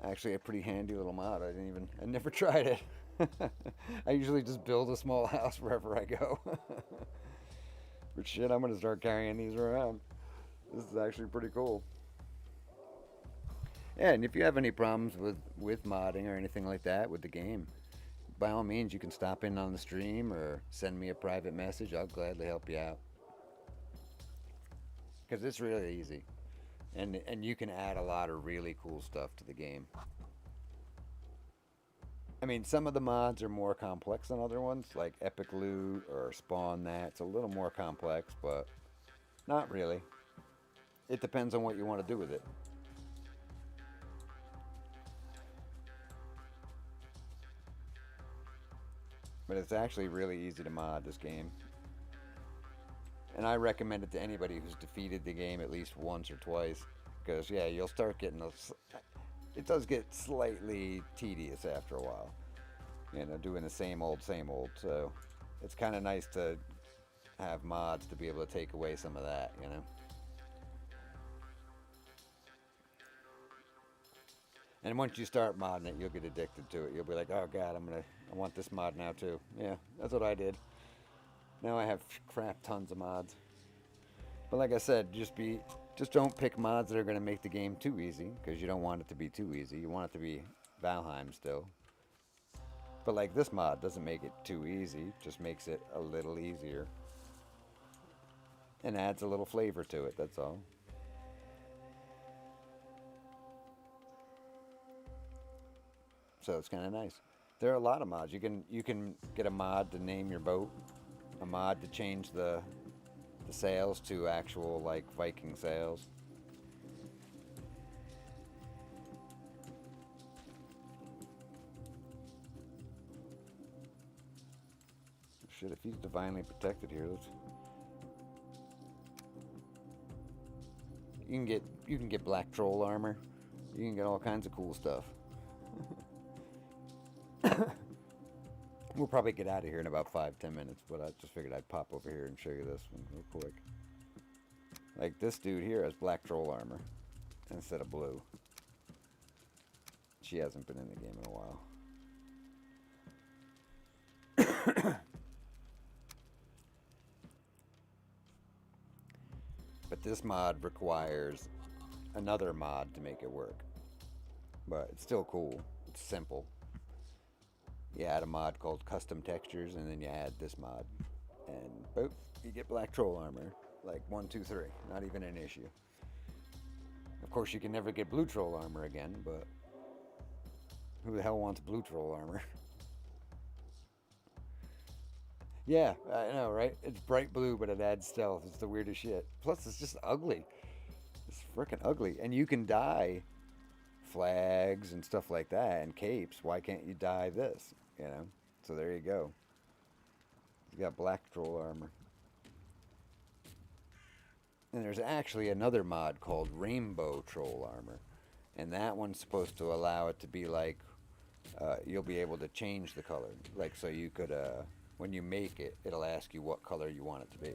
actually a pretty handy little mod. I never tried it. I usually just build a small house wherever I go. But shit, I'm gonna start carrying these around. This is actually pretty cool. Yeah, and if you have any problems with modding or anything like that with the game, by all means, you can stop in on the stream or send me a private message. I'll gladly help you out. Because it's really easy. And you can add a lot of really cool stuff to the game. I mean, some of the mods are more complex than other ones, like Epic Loot or Spawn That. It's a little more complex, but not really. It depends on what you want to do with it. But it's actually really easy to mod this game. And I recommend it to anybody who's defeated the game at least once or twice. Because, yeah, you'll start getting those... It does get slightly tedious after a while. You know, doing the same old, same old. So it's kind of nice to have mods to be able to take away some of that, you know? And once you start modding it, you'll get addicted to it. You'll be like, oh god, I want this mod now too. Yeah, that's what I did. Now I have crap tons of mods. But like I said, just don't pick mods that are going to make the game too easy, because you don't want it to be too easy. You want it to be Valheim still. But like this mod doesn't make it too easy, just makes it a little easier. And adds a little flavor to it, that's all. So it's kind of nice. There are a lot of mods. You can get a mod to name your boat, a mod to change the sails to actual like Viking sails. Shit, if he's divinely protected here, you can get black troll armor. You can get all kinds of cool stuff. We'll probably get out of here in about 5-10 minutes, but I just figured I'd pop over here and show you this one real quick. Like this dude here has black troll armor instead of blue. She hasn't been in the game in a while. But this mod requires another mod to make it work. But it's still cool. It's simple. You add a mod called Custom Textures, and then you add this mod. And boop, you get black troll armor. Like 1, 2, 3. Not even an issue. Of course, you can never get blue troll armor again, but who the hell wants blue troll armor? Yeah, I know, right? It's bright blue, but it adds stealth. It's the weirdest shit. Plus, it's just ugly. It's freaking ugly. And you can dye flags and stuff like that and capes. Why can't you dye this? You know? So there you go. You got black troll armor. And there's actually another mod called Rainbow Troll Armor. And that one's supposed to allow it to be like, you'll be able to change the color. Like, so you could, when you make it, it'll ask you what color you want it to be.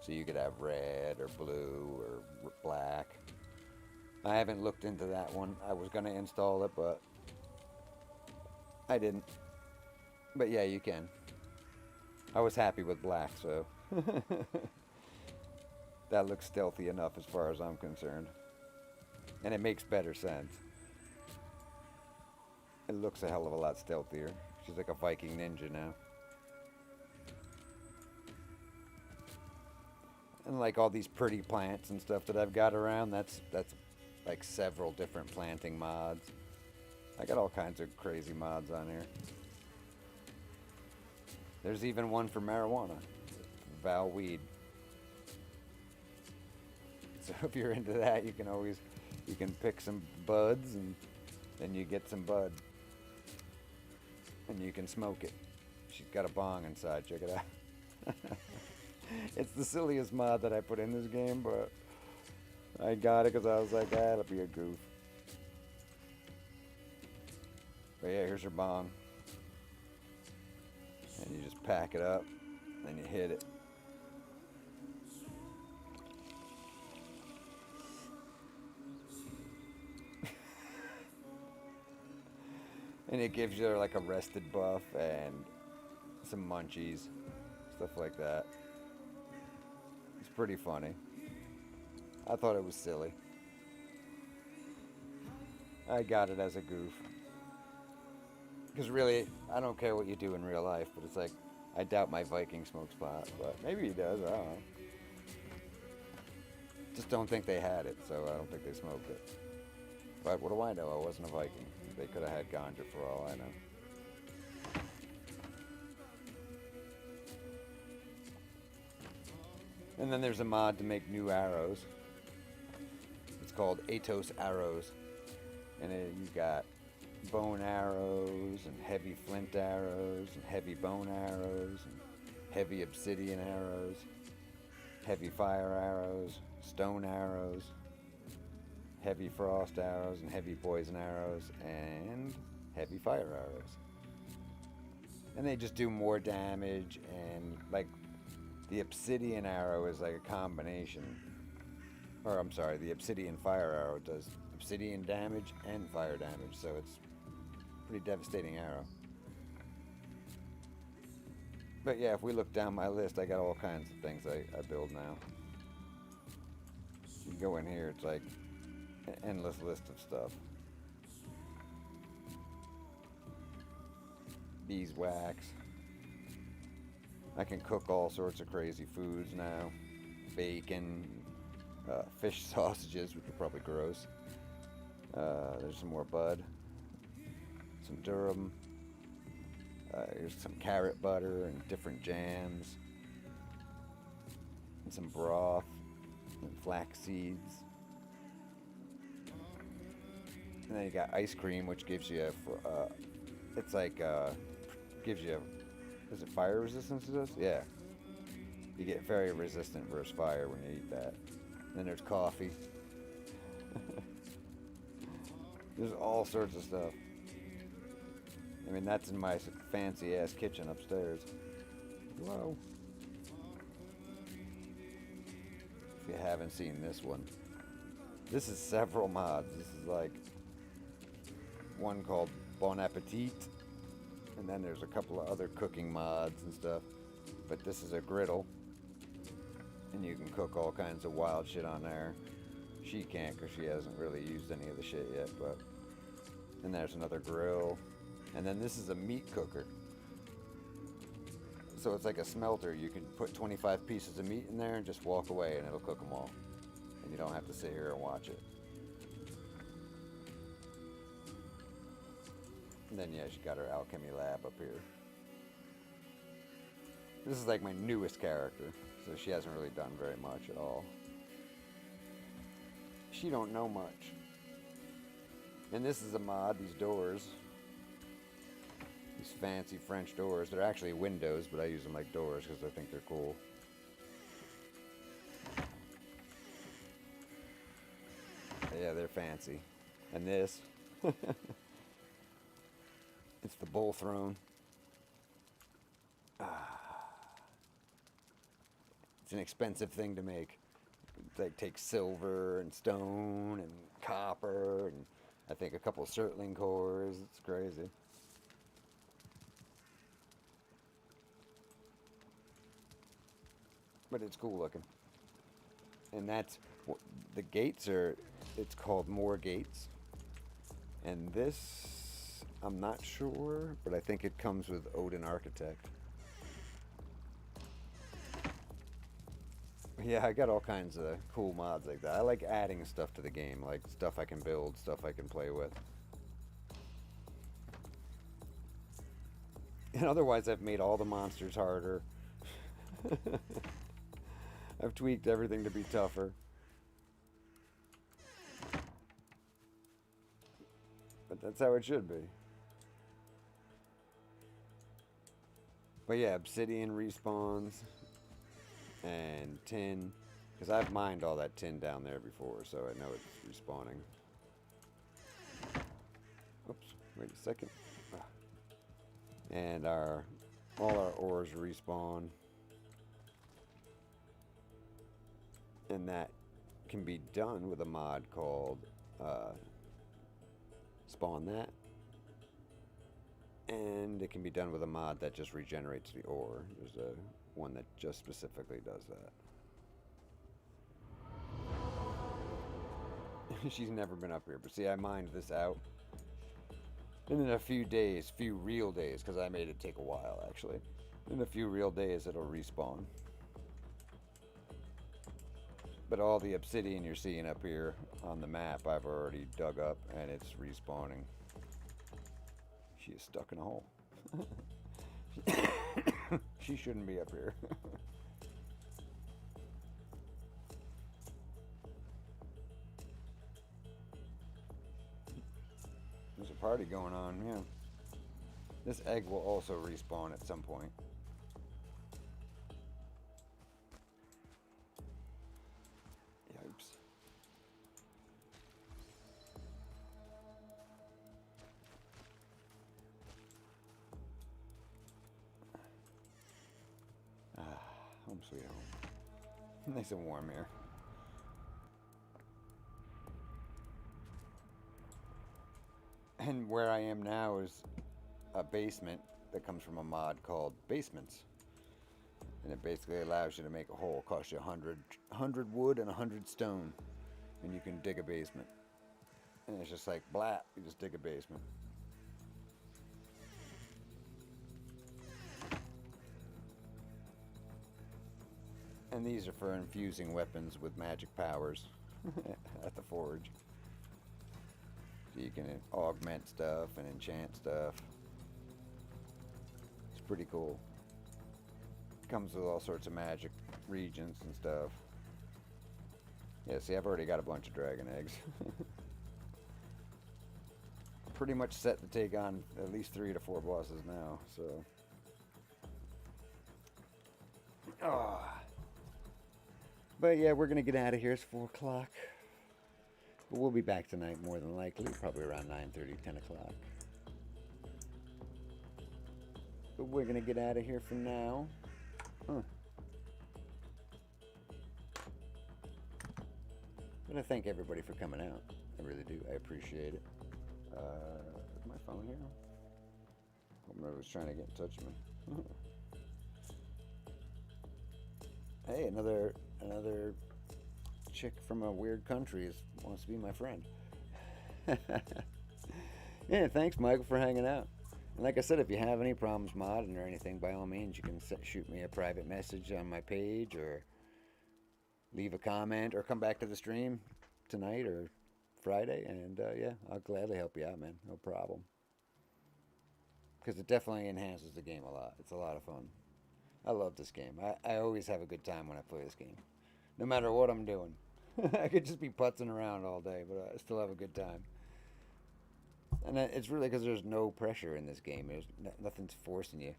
So you could have red or blue or black. I haven't looked into that one. I was going to install it, but I didn't. But yeah, you can. I was happy with black, so that looks stealthy enough as far as I'm concerned. And it makes better sense. It looks a hell of a lot stealthier. She's like a Viking ninja now. And like all these pretty plants and stuff that I've got around, that's like several different planting mods. I got all kinds of crazy mods on here. There's even one for marijuana, Val Weed. So if you're into that, you can pick some buds and then you get some bud. And you can smoke it. She's got a bong inside, check it out. It's the silliest mod that I put in this game, but I got it because I was like, that'll be a goof. But yeah, here's your bong. And you just pack it up, and you hit it. And it gives you like a rested buff and some munchies, stuff like that. It's pretty funny. I thought it was silly. I got it as a goof. Because really, I don't care what you do in real life, but it's like, I doubt my Viking smokes pot, but maybe he does, I don't know. Just don't think they had it, so I don't think they smoked it. But what do I know? I wasn't a Viking. They could have had ganja for all I know. And then there's a mod to make new arrows. It's called Atos Arrows. And you got bone arrows and heavy flint arrows and heavy bone arrows and heavy obsidian arrows, heavy fire arrows, stone arrows, heavy frost arrows and heavy poison arrows and heavy fire arrows. And they just do more damage, and like the obsidian arrow is like a combination. Or I'm sorry, the obsidian fire arrow does obsidian damage and fire damage, so it's a pretty devastating arrow. But yeah, if we look down my list, I got all kinds of things I build now. You go in here, it's like an endless list of stuff. Beeswax. I can cook all sorts of crazy foods now. Bacon, fish sausages, which are probably gross. There's some more bud. Some durum. Here's some carrot butter and different jams. And some broth and flax seeds. And then you got ice cream, which gives you, it's like, gives you, is it fire resistance to this? Yeah. You get very resistant versus fire when you eat that. And then there's coffee. There's all sorts of stuff. I mean, that's in my fancy ass kitchen upstairs. Whoa. If you haven't seen this one, this is several mods. This is like one called Bon Appetit, and then there's a couple of other cooking mods and stuff. But this is a griddle, and you can cook all kinds of wild shit on there. She can't because she hasn't really used any of the shit yet, but... And there's another grill. And then this is a meat cooker. So it's like a smelter. You can put 25 pieces of meat in there and just walk away and it'll cook them all. And you don't have to sit here and watch it. And then, yeah, she got her alchemy lab up here. This is like my newest character, so she hasn't really done very much at all. She don't know much. And this is a mod, these doors. These fancy French doors. They're actually windows, but I use them like doors because I think they're cool. Yeah, they're fancy. And this. It's the bull throne. It's an expensive thing to make. It like takes silver and stone and copper and I think a couple Cirtling cores. It's crazy. But it's cool looking. And that's the gates are. It's called More Gates. And this, I'm not sure, but I think it comes with Odin Architect. Yeah, I got all kinds of cool mods like that. I like adding stuff to the game, like stuff I can build, stuff I can play with. And otherwise, I've made all the monsters harder. I've tweaked everything to be tougher. But that's how it should be. But yeah, obsidian respawns. and tin, because I've mined all that tin down there before, so I know it's respawning. Oops, wait a second. And all our ores respawn. And that can be done with a mod called Spawn That. And it can be done with a mod that just regenerates the ore. There's one that just specifically does that. She's never been up here, but see, I mined this out. And in a few days, few real days, because I made it take a while actually. In a few real days, it'll respawn. But all the obsidian you're seeing up here on the map, I've already dug up, and it's respawning. She is stuck in a hole. She shouldn't be up here. There's a party going on, yeah. This egg will also respawn at some point. Yipes. Home sweet home. Nice and warm here. And where I am now is a basement that comes from a mod called Basements. And it basically allows you to make a hole. Costs you 100 wood and 100 stone. And you can dig a basement. And it's just like, blah, you just dig a basement. And these are for infusing weapons with magic powers at the forge. So you can augment stuff and enchant stuff. It's pretty cool. Comes with all sorts of magic regions and stuff. Yeah, see, I've already got a bunch of dragon eggs. Pretty much set to take on at least 3 to 4 bosses now, so. Oh. But yeah, we're gonna get out of here. It's 4 o'clock. But we'll be back tonight more than likely, probably around 9:30, 10 o'clock. But we're gonna get out of here for now. But I thank everybody for coming out. I really do. I appreciate it. Is my phone here? Hope nobody was trying to get in touch with me. Hey, another chick from a weird country wants to be my friend. Yeah, thanks, Michael, for hanging out. And like I said, if you have any problems modding or anything, by all means, you can shoot me a private message on my page or leave a comment or come back to the stream tonight or Friday. And yeah, I'll gladly help you out, man. No problem. Because it definitely enhances the game a lot. It's a lot of fun. I love this game. I always have a good time when I play this game. No matter what I'm doing. I could just be putzing around all day, but I still have a good time. And it's really because there's no pressure in this game. There's nothing's forcing you.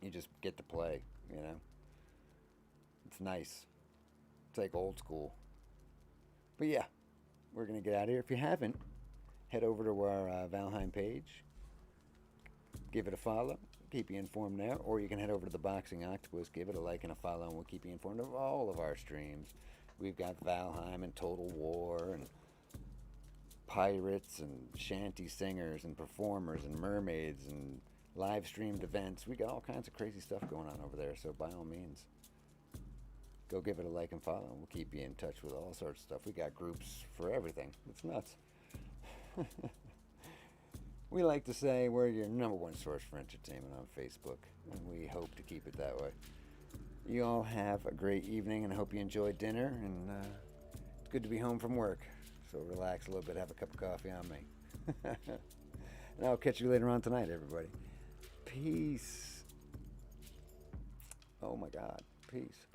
You just get to play, you know. It's nice. It's like old school. But yeah, we're going to get out of here. If you haven't, head over to our Valheim page. Give it a follow. Keep you informed there. Or you can head over to the Boxing Octopus. Give it a like and a follow, and we'll keep you informed of all of our streams. We've got Valheim and Total War and pirates and shanty singers and performers and mermaids and live streamed events. We got all kinds of crazy stuff going on over there, so by all means, go give it a like and follow, and we'll keep you in touch with all sorts of stuff. We got groups for everything. It's nuts. We like to say we're your #1 source for entertainment on Facebook, and we hope to keep it that way. You all have a great evening, and I hope you enjoyed dinner, and it's good to be home from work. So relax a little bit, have a cup of coffee on me. And I'll catch you later on tonight, everybody. Peace. Oh my God, peace.